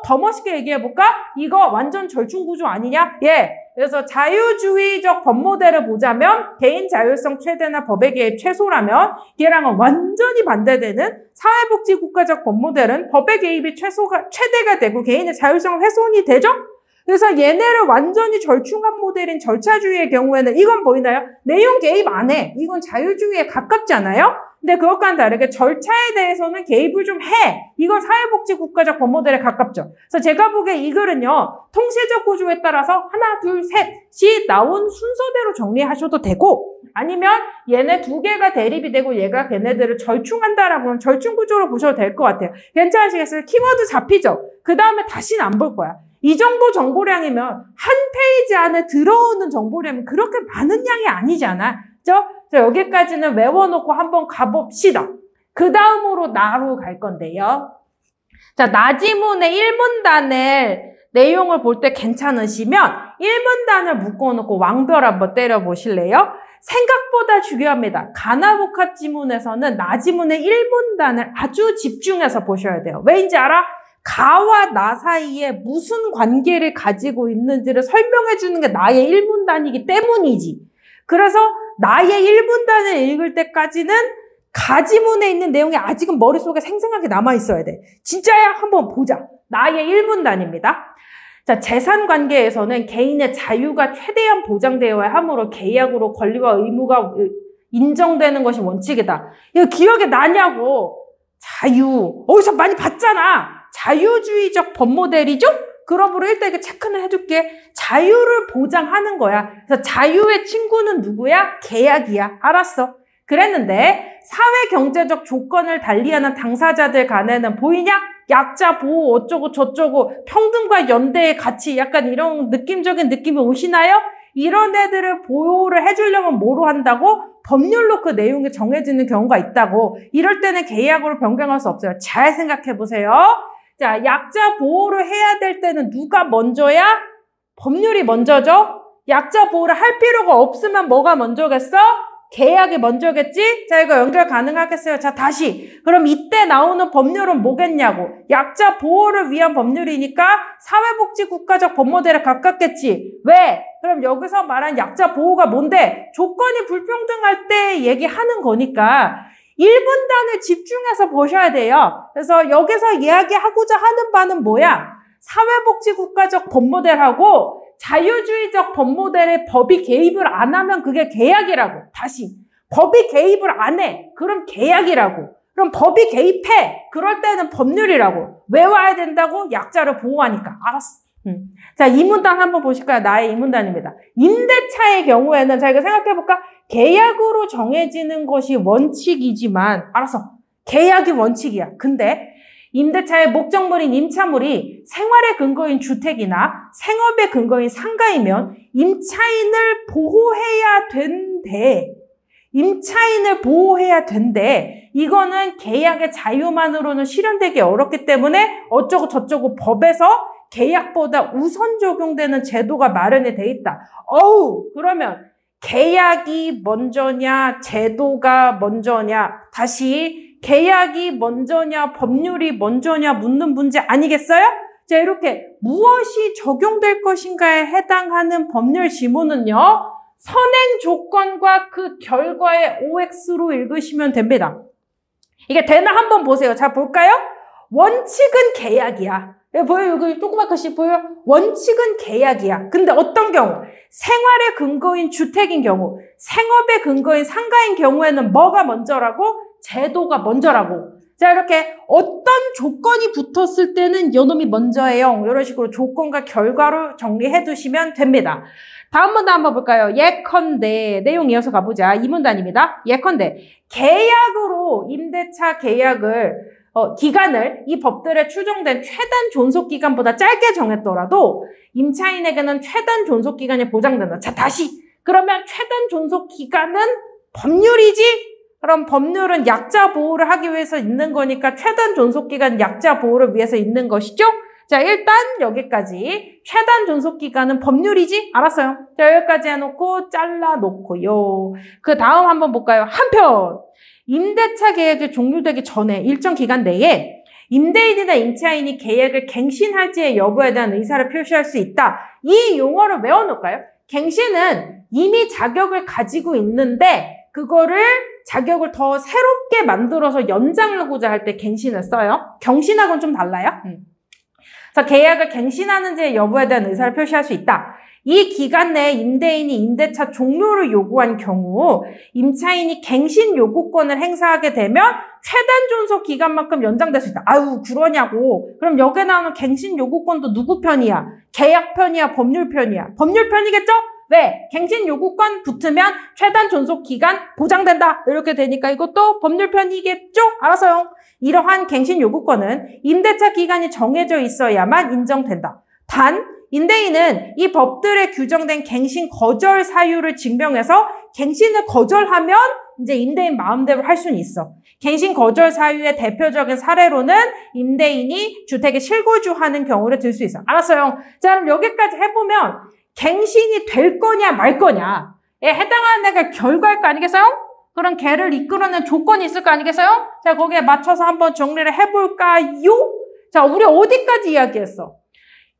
A: 더 멋있게 얘기해볼까? 이거 완전 절충구조 아니냐? 예. 그래서 자유주의적 법 모델을 보자면 개인 자율성 최대나 법의 개입 최소라면 얘랑은 완전히 반대되는 사회복지 국가적 법 모델은 법의 개입이 최대가 되고 개인의 자율성 훼손이 되죠? 그래서 얘네를 완전히 절충한 모델인 절차주의의 경우에는 이건 보이나요? 내용 개입 안 해. 이건 자유주의에 가깝지 않아요? 근데 그것과는 다르게 절차에 대해서는 개입을 좀 해. 이건 사회복지국가적 법모델에 가깝죠. 그래서 제가 보기에 이 글은요, 통계적 구조에 따라서 하나, 둘, 셋이 나온 순서대로 정리하셔도 되고, 아니면 얘네 두 개가 대립이 되고 얘가 걔네들을 절충한다라고 하면 절충 구조로 보셔도 될 것 같아요. 괜찮으시겠어요? 키워드 잡히죠? 그 다음에 다시는 안 볼 거야. 이 정도 정보량이면 한 페이지 안에 들어오는 정보량이 그렇게 많은 양이 아니잖아. 그죠? 여기까지는 외워놓고 한번 가봅시다. 그 다음으로 나로 갈 건데요. 자, 나지문의 1문단을 내용을 볼 때 괜찮으시면 1문단을 묶어놓고 왕별 한번 때려보실래요? 생각보다 중요합니다. 가나보카 지문에서는 나지문의 1문단을 아주 집중해서 보셔야 돼요. 왜인지 알아? 가와 나 사이에 무슨 관계를 가지고 있는지를 설명해 주는 게 나의 1문단이기 때문이지. 그래서 나의 1문단을 읽을 때까지는 가지문에 있는 내용이 아직은 머릿속에 생생하게 남아있어야 돼. 진짜야? 한번 보자. 나의 1문단입니다. 자, 재산관계에서는 개인의 자유가 최대한 보장되어야 하므로 계약으로 권리와 의무가 인정되는 것이 원칙이다. 이거 기억에 나냐고. 자유. 어디서 많이 봤잖아. 자유주의적 법모델이죠? 그러므로 일단 이거 체크는 해줄게. 자유를 보장하는 거야. 그래서 자유의 친구는 누구야? 계약이야. 알았어. 그랬는데 사회 경제적 조건을 달리하는 당사자들 간에는 보이냐? 약자 보호 어쩌고 저쩌고 평등과 연대의 가치 약간 이런 느낌적인 느낌이 오시나요? 이런 애들을 보호를 해주려면 뭐로 한다고? 법률로 그 내용이 정해지는 경우가 있다고. 이럴 때는 계약으로 변경할 수 없어요. 잘 생각해 보세요. 자, 약자 보호를 해야 될 때는 누가 먼저야? 법률이 먼저죠? 약자 보호를 할 필요가 없으면 뭐가 먼저겠어? 계약이 먼저겠지? 자, 이거 연결 가능하겠어요? 자, 다시. 그럼 이때 나오는 법률은 뭐겠냐고. 약자 보호를 위한 법률이니까 사회복지국가적 법모델에 가깝겠지. 왜? 그럼 여기서 말한 약자 보호가 뭔데? 조건이 불평등할 때 얘기하는 거니까 1문단을 집중해서 보셔야 돼요. 그래서 여기서 이야기하고자 하는 바는 뭐야? 사회복지국가적 법모델하고 자유주의적 법모델에 법이 개입을 안 하면 그게 계약이라고. 다시. 법이 개입을 안 해. 그럼 계약이라고. 그럼 법이 개입해. 그럴 때는 법률이라고. 외워야 된다고? 약자를 보호하니까. 알았어. 자, 이 문단 한번 보실까요? 나의 이 문단입니다. 임대차의 경우에는 자, 이거 생각해볼까? 계약으로 정해지는 것이 원칙이지만, 알았어. 계약이 원칙이야. 근데 임대차의 목적물인 임차물이 생활의 근거인 주택이나 생업의 근거인 상가이면 임차인을 보호해야 된대. 임차인을 보호해야 된대. 이거는 계약의 자유만으로는 실현되기 어렵기 때문에 어쩌고 저쩌고 법에서 계약보다 우선 적용되는 제도가 마련이 돼 있다. 그러면 계약이 먼저냐, 제도가 먼저냐, 다시 계약이 먼저냐, 법률이 먼저냐 묻는 문제 아니겠어요? 자, 이렇게 무엇이 적용될 것인가에 해당하는 법률 지문은요, 선행 조건과 그 결과의 OX로 읽으시면 됩니다. 이게 되나 한번 보세요. 자, 볼까요? 원칙은 계약이야. 보여요? 여기 조그맣게 글씨 보여요? 원칙은 계약이야. 근데 어떤 경우? 생활의 근거인 주택인 경우, 생업의 근거인 상가인 경우에는 뭐가 먼저라고? 제도가 먼저라고. 자, 이렇게 어떤 조건이 붙었을 때는 요놈이 먼저예요. 이런 식으로 조건과 결과로 정리해 두시면 됩니다. 다음 문단 한번 볼까요? 예컨대, 내용 이어서 가보자. 이 문단입니다. 예컨대, 계약으로 임대차 계약을 기간을 이 법들에 추정된 최단 존속기간보다 짧게 정했더라도 임차인에게는 최단 존속기간이 보장된다. 자, 다시. 그러면 최단 존속기간은 법률이지? 그럼 법률은 약자 보호를 하기 위해서 있는 거니까 최단 존속기간 약자 보호를 위해서 있는 것이죠? 자, 일단 여기까지. 최단 존속기간은 법률이지? 알았어요. 자, 여기까지 해놓고 잘라놓고요. 그 다음 한번 볼까요? 한편 임대차 계약이 종료되기 전에 일정 기간 내에 임대인이나 임차인이 계약을 갱신할지의 여부에 대한 의사를 표시할 수 있다. 이 용어를 외워놓을까요? 갱신은 이미 자격을 가지고 있는데 그거를 자격을 더 새롭게 만들어서 연장하고자 할 때 갱신을 써요. 경신하고는 좀 달라요. 그래서 계약을 갱신하는지의 여부에 대한 의사를 표시할 수 있다. 이 기간 내에 임대인이 임대차 종료를 요구한 경우 임차인이 갱신 요구권을 행사하게 되면 최단 존속 기간만큼 연장될 수 있다. 아유, 그러냐고. 그럼 여기에 나오는 갱신 요구권도 누구 편이야? 계약 편이야? 법률 편이야? 법률 편이겠죠? 왜? 갱신 요구권 붙으면 최단 존속 기간 보장된다. 이렇게 되니까 이것도 법률 편이겠죠? 알았어요. 이러한 갱신 요구권은 임대차 기간이 정해져 있어야만 인정된다. 단, 임대인은 이 법들에 규정된 갱신 거절 사유를 증명해서 갱신을 거절하면 이제 임대인 마음대로 할 수는 있어. 갱신 거절 사유의 대표적인 사례로는 임대인이 주택에 실거주하는 경우를 들 수 있어. 알았어요. 자, 그럼 여기까지 해보면 갱신이 될 거냐 말 거냐에 해당하는 애가 결과일 거 아니겠어요? 그럼 걔를 이끌어낸 조건이 있을 거 아니겠어요? 자, 거기에 맞춰서 한번 정리를 해볼까요? 자, 우리 어디까지 이야기했어?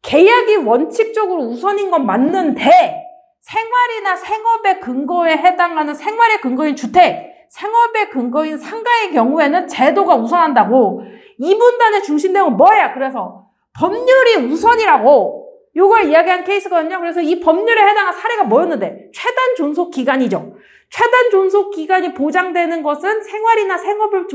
A: 계약이 원칙적으로 우선인 건 맞는데 생활이나 생업의 근거에 해당하는 생활의 근거인 주택, 생업의 근거인 상가의 경우에는 제도가 우선한다고. 이분단의 중심 내용은 뭐야? 그래서 법률이 우선이라고 이걸 이야기한 케이스거든요. 그래서 이 법률에 해당한 사례가 뭐였는데? 최단 존속 기간이죠. 최단 존속 기간이 보장되는 것은 생활이나 생업을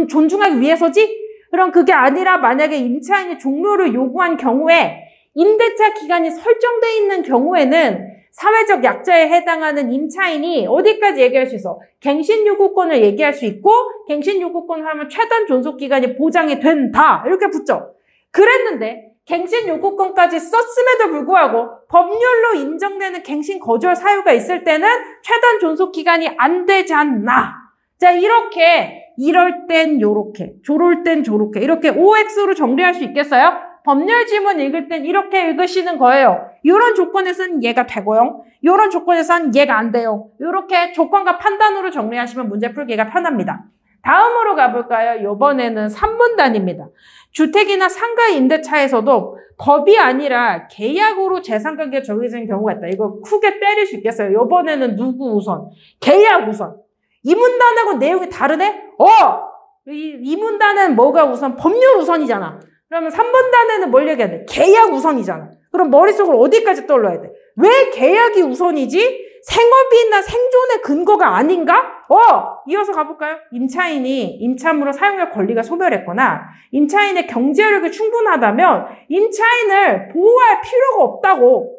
A: 존중하기 위해서지? 그럼 그게 아니라 만약에 임차인이 종료를 요구한 경우에 임대차 기간이 설정되어 있는 경우에는 사회적 약자에 해당하는 임차인이 어디까지 얘기할 수 있어? 갱신 요구권을 얘기할 수 있고 갱신 요구권을 하면 최단 존속 기간이 보장이 된다. 이렇게 붙죠. 그랬는데 갱신 요구권까지 썼음에도 불구하고 법률로 인정되는 갱신 거절 사유가 있을 때는 최단 존속 기간이 안 되지 않나. 자, 이렇게 이럴 땐 요렇게, 저럴 땐 저렇게 이렇게 OX로 정리할 수 있겠어요? 법률 지문 읽을 땐 이렇게 읽으시는 거예요. 이런 조건에서는 얘가 되고요. 이런 조건에서는 얘가 안 돼요. 이렇게 조건과 판단으로 정리하시면 문제 풀기가 편합니다. 다음으로 가볼까요? 이번에는 산문단입니다. 주택이나 상가 임대차에서도 법이 아니라 계약으로 재산관계가 정해지는 경우가 있다. 이거 크게 때릴 수 있겠어요. 이번에는 누구 우선? 계약 우선. 이 문단하고 내용이 다르네? 이 문단은 뭐가 우선? 법률 우선이잖아. 그러면 3문단에는 뭘 얘기해야 돼? 계약 우선이잖아. 그럼 머릿속으로 어디까지 떠올려야 돼? 왜 계약이 우선이지? 생업이나 생존의 근거가 아닌가? 이어서 가볼까요? 임차인이 임차물을 사용할 권리가 소멸했거나 임차인의 경제력이 충분하다면 임차인을 보호할 필요가 없다고.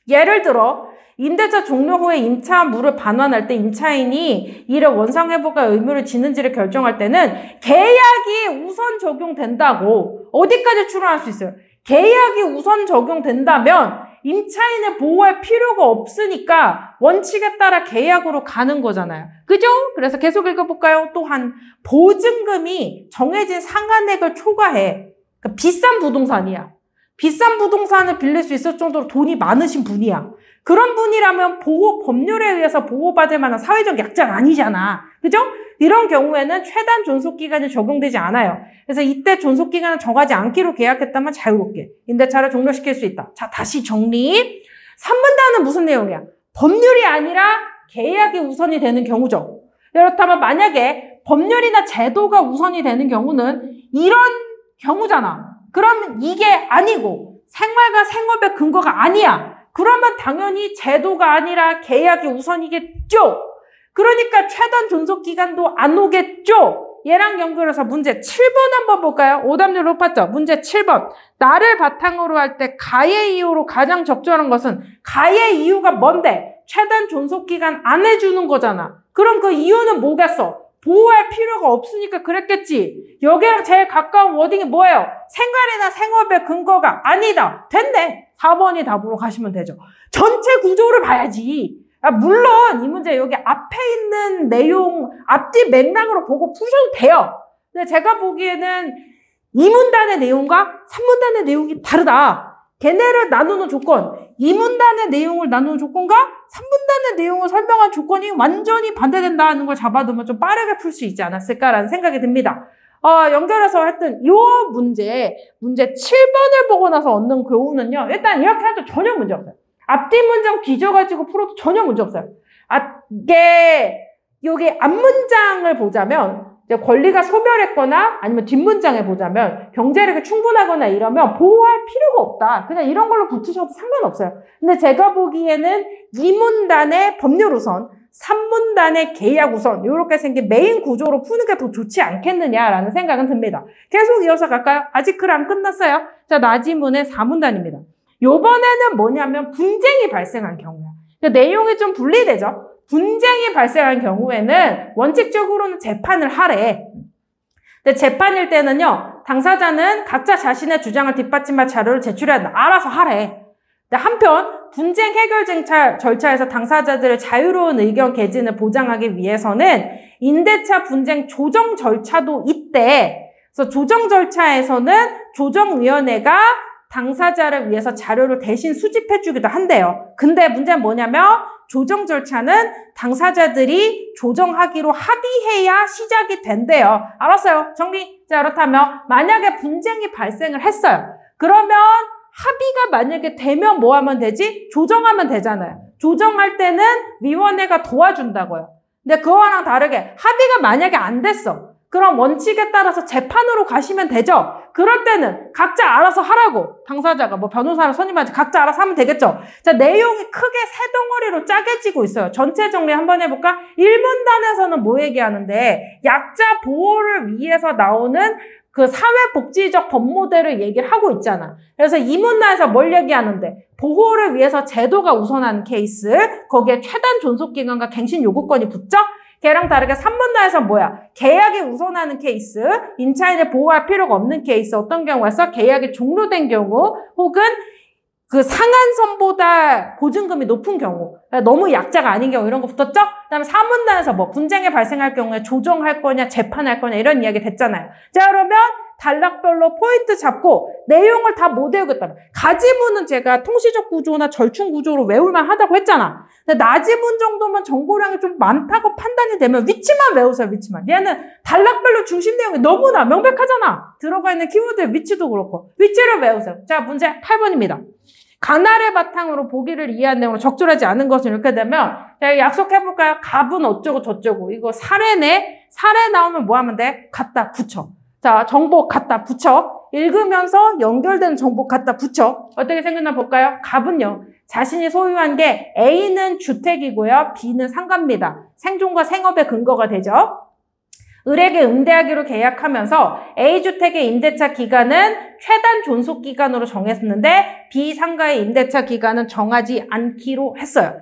A: 예를 들어 임대차 종료 후에 임차물을 반환할 때 임차인이 이를 원상회복할 의무를 지는지를 결정할 때는 계약이 우선 적용된다고. 어디까지 추론할 수 있어요? 계약이 우선 적용된다면 임차인을 보호할 필요가 없으니까 원칙에 따라 계약으로 가는 거잖아요. 그죠? 그래서 계속 읽어볼까요? 또한 보증금이 정해진 상한액을 초과해. 그러니까 비싼 부동산이야. 비싼 부동산을 빌릴 수 있을 정도로 돈이 많으신 분이야. 그런 분이라면 법률에 의해서 보호받을 만한 사회적 약자가 아니잖아. 그죠? 이런 경우에는 최단 존속기간이 적용되지 않아요. 그래서 이때 존속기간을 정하지 않기로 계약했다면 자유롭게 임대차를 종료시킬 수 있다. 자, 다시 정리. 3문단은 무슨 내용이야? 법률이 아니라 계약이 우선이 되는 경우죠. 그렇다면 만약에 법률이나 제도가 우선이 되는 경우는 이런 경우잖아. 그러면 이게 아니고 생활과 생업의 근거가 아니야. 그러면 당연히 제도가 아니라 계약이 우선이겠죠. 그러니까 최단 존속 기간도 안 오겠죠. 얘랑 연결해서 문제 7번 한번 볼까요? 오답률 높았죠? 문제 7번. 나를 바탕으로 할 때 가의 이유로 가장 적절한 것은 가의 이유가 뭔데? 최단 존속 기간 안 해주는 거잖아. 그럼 그 이유는 뭐겠어? 보호할 필요가 없으니까 그랬겠지. 여기랑 제일 가까운 워딩이 뭐예요? 생활이나 생업의 근거가 아니다. 됐네. 4번이 답으로 가시면 되죠. 전체 구조를 봐야지. 물론 이 문제 여기 앞에 있는 내용 앞뒤 맥락으로 보고 푸셔도 돼요. 근데 제가 보기에는 2문단의 내용과 3문단의 내용이 다르다. 걔네를 나누는 조건, 2문단의 내용을 나누는 조건과 3문단의 내용을 설명한 조건이 완전히 반대된다는 걸 잡아두면 좀 빠르게 풀 수 있지 않았을까라는 생각이 듭니다. 연결해서 하여튼 요 문제 7번을 보고 나서 얻는 교훈은요. 일단 이렇게 해도 전혀 문제 없어요. 앞뒤 문장 뒤져가지고 풀어도 전혀 문제 없어요. 이게 여기 앞문장을 보자면 권리가 소멸했거나 아니면 뒷문장에 보자면 경제력이 충분하거나 이러면 보호할 필요가 없다. 그냥 이런 걸로 붙으셔도 상관없어요. 근데 제가 보기에는 2문단의 법률 우선, 3문단의 계약 우선 이렇게 생긴 메인 구조로 푸는 게 더 좋지 않겠느냐라는 생각은 듭니다. 계속 이어서 갈까요? 아직 글 안 끝났어요. 자, 나지문의 4문단입니다. 요번에는 뭐냐면 분쟁이 발생한 경우야. 내용이 좀 분리되죠? 분쟁이 발생한 경우에는 원칙적으로는 재판을 하래. 근데 재판일 때는요, 당사자는 각자 자신의 주장을 뒷받침할 자료를 제출해야 알아서 하래. 근데 한편 분쟁 해결 절차에서 당사자들의 자유로운 의견 개진을 보장하기 위해서는 임대차 분쟁 조정 절차도 있대. 그래서 조정 절차에서는 조정위원회가 당사자를 위해서 자료를 대신 수집해주기도 한대요. 근데 문제는 뭐냐면 조정 절차는 당사자들이 조정하기로 합의해야 시작이 된대요. 알았어요. 정리. 자, 그렇다면 만약에 분쟁이 발생을 했어요. 그러면 합의가 만약에 되면 뭐 하면 되지? 조정하면 되잖아요. 조정할 때는 위원회가 도와준다고요. 근데 그거랑 다르게 합의가 만약에 안 됐어. 그럼 원칙에 따라서 재판으로 가시면 되죠. 그럴 때는 각자 알아서 하라고. 당사자가 뭐 변호사를 선임하지 각자 알아서 하면 되겠죠. 자, 내용이 크게 세 덩어리로 짜게지고 있어요. 전체 정리 한번 해볼까? 1문단에서는 뭐 얘기하는데 약자 보호를 위해서 나오는 그 사회복지적 법모델을 얘기를 하고 있잖아. 그래서 2문단에서 뭘 얘기하는데 보호를 위해서 제도가 우선하는 케이스, 거기에 최단 존속기간과 갱신 요구권이 붙죠? 걔랑 다르게 3문단에서 뭐야? 계약이 우선하는 케이스, 임차인을 보호할 필요가 없는 케이스, 어떤 경우에서 계약이 종료된 경우, 혹은 그 상한선보다 보증금이 높은 경우, 너무 약자가 아닌 경우 이런 거 붙었죠? 그 다음에 4문단에서 뭐 분쟁이 발생할 경우에 조정할 거냐, 재판할 거냐 이런 이야기 됐잖아요. 자, 그러면 단락별로 포인트 잡고 내용을 다 못 외우겠다. 가지문은 제가 통시적 구조나 절충 구조로 외울만 하다고 했잖아. 근데 나지문 정도면 정보량이 좀 많다고 판단이 되면 위치만 외우세요, 위치만. 얘는 단락별로 중심 내용이 너무나 명백하잖아. 들어가 있는 키워드의 위치도 그렇고. 위치를 외우세요. 자, 문제 8번입니다. 가나를 바탕으로 보기를 이해한 내용으로 적절하지 않은 것은 이렇게 되면 자, 약속해볼까요? 갑은 어쩌고 저쩌고. 이거 사례네. 사례 나오면 뭐 하면 돼? 갖다 붙여. 자, 정보 갖다 붙여. 읽으면서 연결되는 정보 갖다 붙여. 어떻게 생겼나 볼까요? 갑은요. 자신이 소유한 게 A는 주택이고요. B는 상가입니다. 생존과 생업의 근거가 되죠. 을에게 응대하기로 계약하면서 A주택의 임대차 기간은 최단 존속 기간으로 정했는데 B 상가의 임대차 기간은 정하지 않기로 했어요.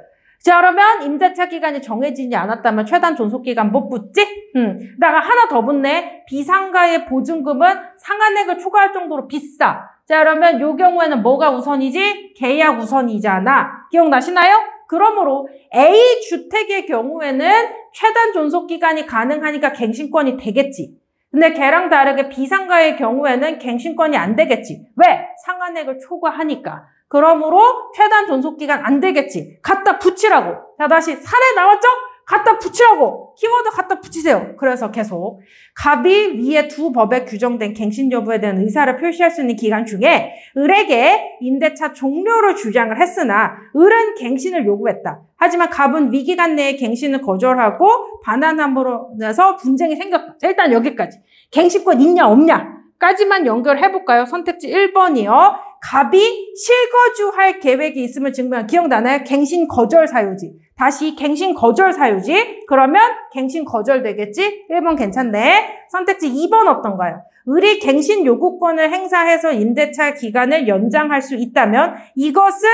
A: 자, 그러면 임대차 기간이 정해지지 않았다면 최단 존속 기간 못 붙지? 그다가 하나 더 붙네. B 상가의 보증금은 상한액을 초과할 정도로 비싸. 자, 그러면 이 경우에는 뭐가 우선이지? 계약 우선이잖아. 기억나시나요? 그러므로 A주택의 경우에는 최단 존속기간이 가능하니까 갱신권이 되겠지. 근데 걔랑 다르게 B상가의 경우에는 갱신권이 안 되겠지. 왜? 상한액을 초과하니까. 그러므로 최단 존속기간 안 되겠지. 갖다 붙이라고. 자, 다시 사례 나왔죠? 갖다 붙이라고. 키워드 갖다 붙이세요. 그래서 계속 갑이 위에 두 법에 규정된 갱신 여부에 대한 의사를 표시할 수 있는 기간 중에 을에게 임대차 종료를 주장을 했으나 을은 갱신을 요구했다. 하지만 갑은 위기간 내에 갱신을 거절하고 반환함으로 인해서 분쟁이 생겼다. 자, 일단 여기까지. 갱신권 있냐 없냐 까지만 연결해볼까요? 선택지 1번이요. 갑이 실거주할 계획이 있음을 증명한 기억나나요? 갱신 거절 사유지. 다시 갱신 거절 사유지. 그러면 갱신 거절 되겠지? 1번 괜찮네. 선택지 2번 어떤가요? 을이 갱신 요구권을 행사해서 임대차 기간을 연장할 수 있다면 이것은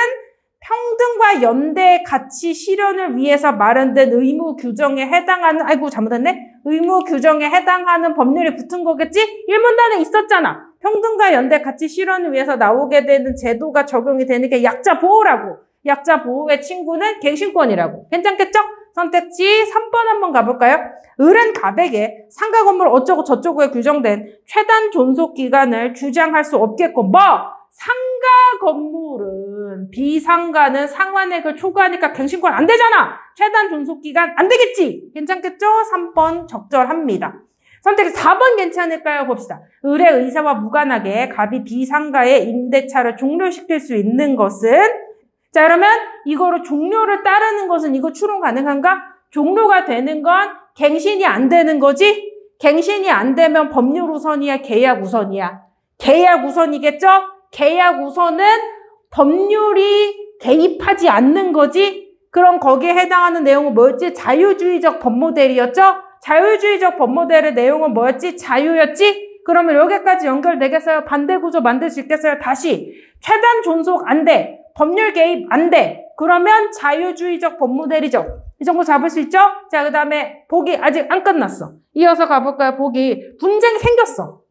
A: 평등과 연대의 가치 실현을 위해서 마련된 의무 규정에 해당하는, 아이고 잘못했네. 의무 규정에 해당하는 법률이 붙은 거겠지? 1문단에 있었잖아. 평등과 연대 가치 실현을 위해서 나오게 되는 제도가 적용이 되는 게 약자 보호라고. 약자 보호의 친구는 갱신권이라고. 괜찮겠죠? 선택지 3번 한번 가볼까요? 을은 갑에게 상가 건물 어쩌고 저쩌고에 규정된 최단 존속 기간을 주장할 수 없겠고 뭐? 상가 건물은 비상가는 상환액을 초과하니까 갱신권 안 되잖아. 최단 존속 기간 안 되겠지. 괜찮겠죠? 3번 적절합니다. 선택 4번 괜찮을까요? 봅시다. 을의 의사와 무관하게 갑이 비상가의 임대차를 종료시킬 수 있는 것은 자, 그러면 이거로 종료를 따르는 것은 이거 추론 가능한가? 종료가 되는 건 갱신이 안 되는 거지? 갱신이 안 되면 법률 우선이야, 계약 우선이야? 계약 우선이겠죠? 계약 우선은 법률이 개입하지 않는 거지? 그럼 거기에 해당하는 내용은 뭐였지? 자유주의적 법모델이었죠? 자유주의적 법모델의 내용은 뭐였지? 자유였지? 그러면 여기까지 연결되겠어요? 반대구조 만들 수 있겠어요? 다시 최단 존속 안 돼. 법률 개입 안 돼. 그러면 자유주의적 법모델이죠. 이 정도 잡을 수 있죠? 자, 그 다음에 보기 아직 안 끝났어. 이어서 가볼까요? 보기 분쟁이 생겼어.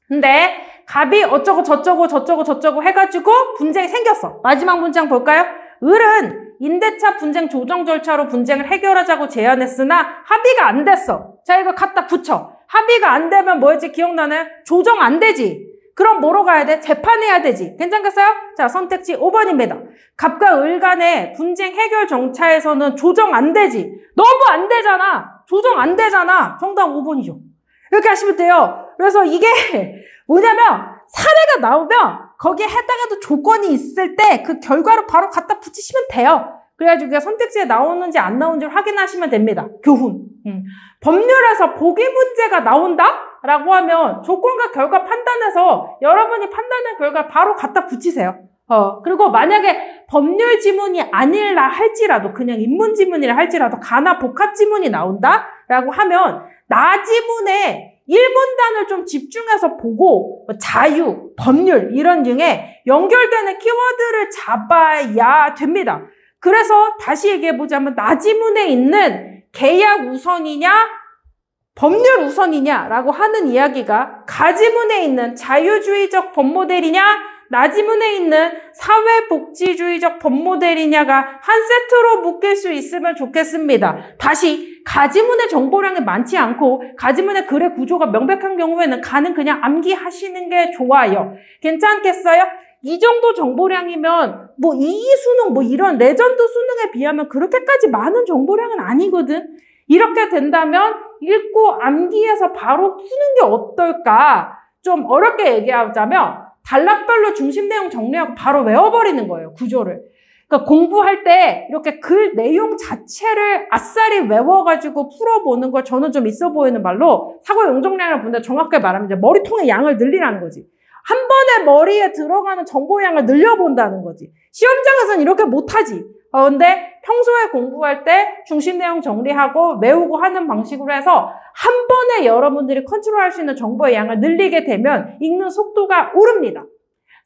A: 근데 갑이 어쩌고 저쩌고 해가지고 분쟁이 생겼어. 마지막 문장 볼까요? 을은 임대차 분쟁 조정 절차로 분쟁을 해결하자고 제안했으나 합의가 안 됐어. 자, 이거 갖다 붙여. 합의가 안 되면 뭐였지? 기억나나요? 조정 안 되지. 그럼 뭐로 가야 돼? 재판해야 되지. 괜찮겠어요? 자, 선택지 5번입니다. 갑과 을 간의 분쟁 해결 정차에서는 조정 안 되지. 너무 안 되잖아. 조정 안 되잖아. 정답 5번이죠. 이렇게 하시면 돼요. 그래서 이게 뭐냐면 사례가 나오면 거기에 해당하는 조건이 있을 때 그 결과로 바로 갖다 붙이시면 돼요. 그래가지고 그게 선택지에 나오는지 안 나오는지를 확인하시면 됩니다. 교훈. 법률에서 보기 문제가 나온다라고 하면 조건과 결과 판단해서 여러분이 판단한 결과 바로 갖다 붙이세요. 그리고 만약에 법률 지문이 아니라 할지라도 그냥 인문 지문이라 할지라도 가나 복합 지문이 나온다라고 하면 나 지문에 1문단을 좀 집중해서 보고 자유, 법률 이런 등의 연결되는 키워드를 잡아야 됩니다. 그래서 다시 얘기해보자면 나 지문에 있는 계약 우선이냐 법률 우선이냐라고 하는 이야기가 가 지문에 있는 자유주의적 법모델이냐 나 지문에 있는 사회복지주의적 법모델이냐가 한 세트로 묶일 수 있으면 좋겠습니다. 다시 가지문의 정보량이 많지 않고 가지문의 글의 구조가 명백한 경우에는 가는 그냥 암기하시는 게 좋아요. 괜찮겠어요? 이 정도 정보량이면 뭐 이수능 뭐 이런 레전드 수능에 비하면 그렇게까지 많은 정보량은 아니거든. 이렇게 된다면 읽고 암기해서 바로 푸는 게 어떨까? 좀 어렵게 얘기하자면 단락별로 중심 내용 정리하고 바로 외워버리는 거예요, 구조를. 그러니까 공부할 때 이렇게 글 내용 자체를 아싸리 외워가지고 풀어보는 걸 저는 좀 있어 보이는 말로 사고 용적량을 본다 정확하게 말하면 이제 머리통의 양을 늘리라는 거지. 한 번에 머리에 들어가는 정보 양을 늘려본다는 거지. 시험장에서는 이렇게 못하지. 근데 평소에 공부할 때 중심 내용 정리하고 외우고 하는 방식으로 해서 한 번에 여러분들이 컨트롤할 수 있는 정보의 양을 늘리게 되면 읽는 속도가 오릅니다.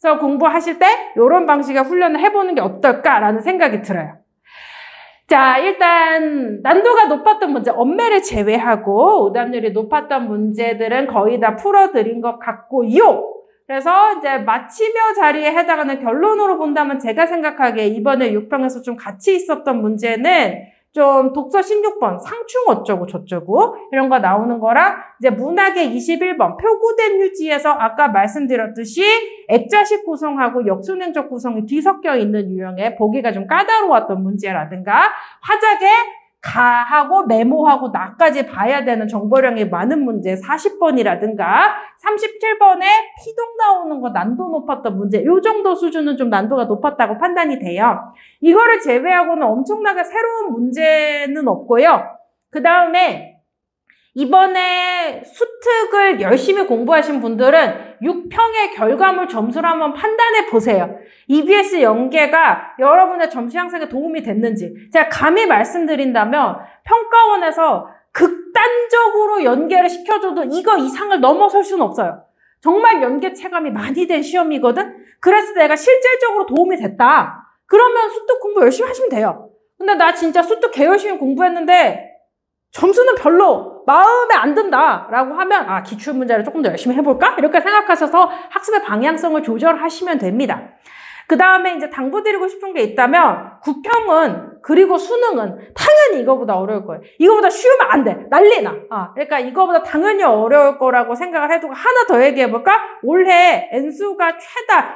A: 그래서 공부하실 때 이런 방식의 훈련을 해보는 게 어떨까라는 생각이 들어요. 자, 일단 난도가 높았던 문제, 엄매를 제외하고 오답률이 높았던 문제들은 거의 다 풀어드린 것 같고요. 그래서 이제 마치며 자리에 해당하는 결론으로 본다면 제가 생각하기에 이번에 6평에서 좀 같이 있었던 문제는 좀 독서 16번 상충 어쩌고 저쩌고 이런 거 나오는 거랑 이제 문학의 21번 표구된 유지에서 아까 말씀드렸듯이 액자식 구성하고 역순행적 구성이 뒤섞여 있는 유형의 보기가 좀 까다로웠던 문제라든가 화작에 가하고 메모하고 나까지 봐야 되는 정보량이 많은 문제 40번이라든가 37번에 피동 나오는 거 난도 높았던 문제 이 정도 수준은 좀 난도가 높았다고 판단이 돼요. 이거를 제외하고는 엄청나게 새로운 문제는 없고요. 그 다음에 이번에 수특을 열심히 공부하신 분들은 6평의 결과물 점수를 한번 판단해 보세요. EBS 연계가 여러분의 점수 향상에 도움이 됐는지. 제가 감히 말씀드린다면 평가원에서 극단적으로 연계를 시켜줘도 이거 이상을 넘어설 수는 없어요. 정말 연계 체감이 많이 된 시험이거든? 그래서 내가 실질적으로 도움이 됐다. 그러면 수특 공부 열심히 하시면 돼요. 근데 나 진짜 수특 개 열심히 공부했는데 점수는 별로 마음에 안 든다라고 하면 기출문제를 조금 더 열심히 해볼까? 이렇게 생각하셔서 학습의 방향성을 조절하시면 됩니다. 그 다음에 이제 당부드리고 싶은 게 있다면 구평은 그리고 수능은 당연히 이거보다 어려울 거예요. 이거보다 쉬우면 안 돼. 난리나. 그러니까 이거보다 당연히 어려울 거라고 생각을 해두고 하나 더 얘기해볼까? 올해 N수가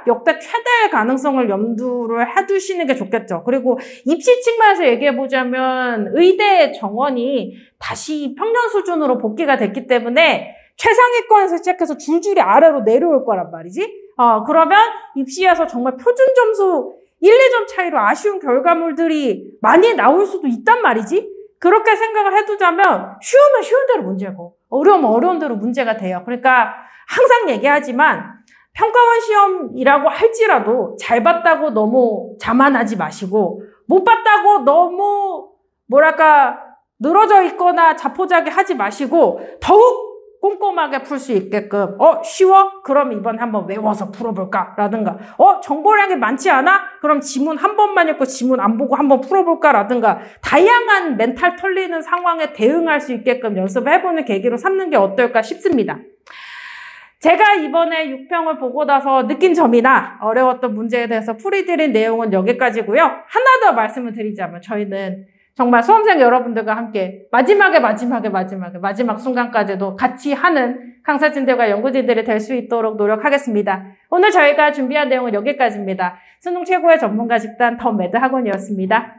A: 역대 최다의 가능성을 염두를 해두시는 게 좋겠죠. 그리고 입시 측면에서 얘기해보자면 의대 정원이 다시 평년 수준으로 복귀가 됐기 때문에 최상위권에서 시작해서 줄줄이 아래로 내려올 거란 말이지. 그러면 입시에서 정말 표준 점수 1, 2점 차이로 아쉬운 결과물들이 많이 나올 수도 있단 말이지. 그렇게 생각을 해두자면 쉬우면 쉬운 대로 문제고 어려우면 어려운 대로 문제가 돼요. 그러니까 항상 얘기하지만 평가원 시험이라고 할지라도 잘 봤다고 너무 자만하지 마시고 못 봤다고 너무 뭐랄까 늘어져 있거나 자포자기 하지 마시고 더욱 꼼꼼하게 풀 수 있게끔 쉬워? 그럼 이번 한번 외워서 풀어볼까? 라든가 정보량이 많지 않아? 그럼 지문 한 번만 읽고 지문 안 보고 한번 풀어볼까? 라든가 다양한 멘탈 털리는 상황에 대응할 수 있게끔 연습을 해보는 계기로 삼는 게 어떨까 싶습니다. 제가 이번에 6평을 보고 나서 느낀 점이나 어려웠던 문제에 대해서 풀이드린 내용은 여기까지고요. 하나 더 말씀을 드리자면 저희는 정말 수험생 여러분들과 함께 마지막 순간까지도 같이 하는 강사진들과 연구진들이 될 수 있도록 노력하겠습니다. 오늘 저희가 준비한 내용은 여기까지입니다. 수능 최고의 전문가 집단 더 매드 학원이었습니다.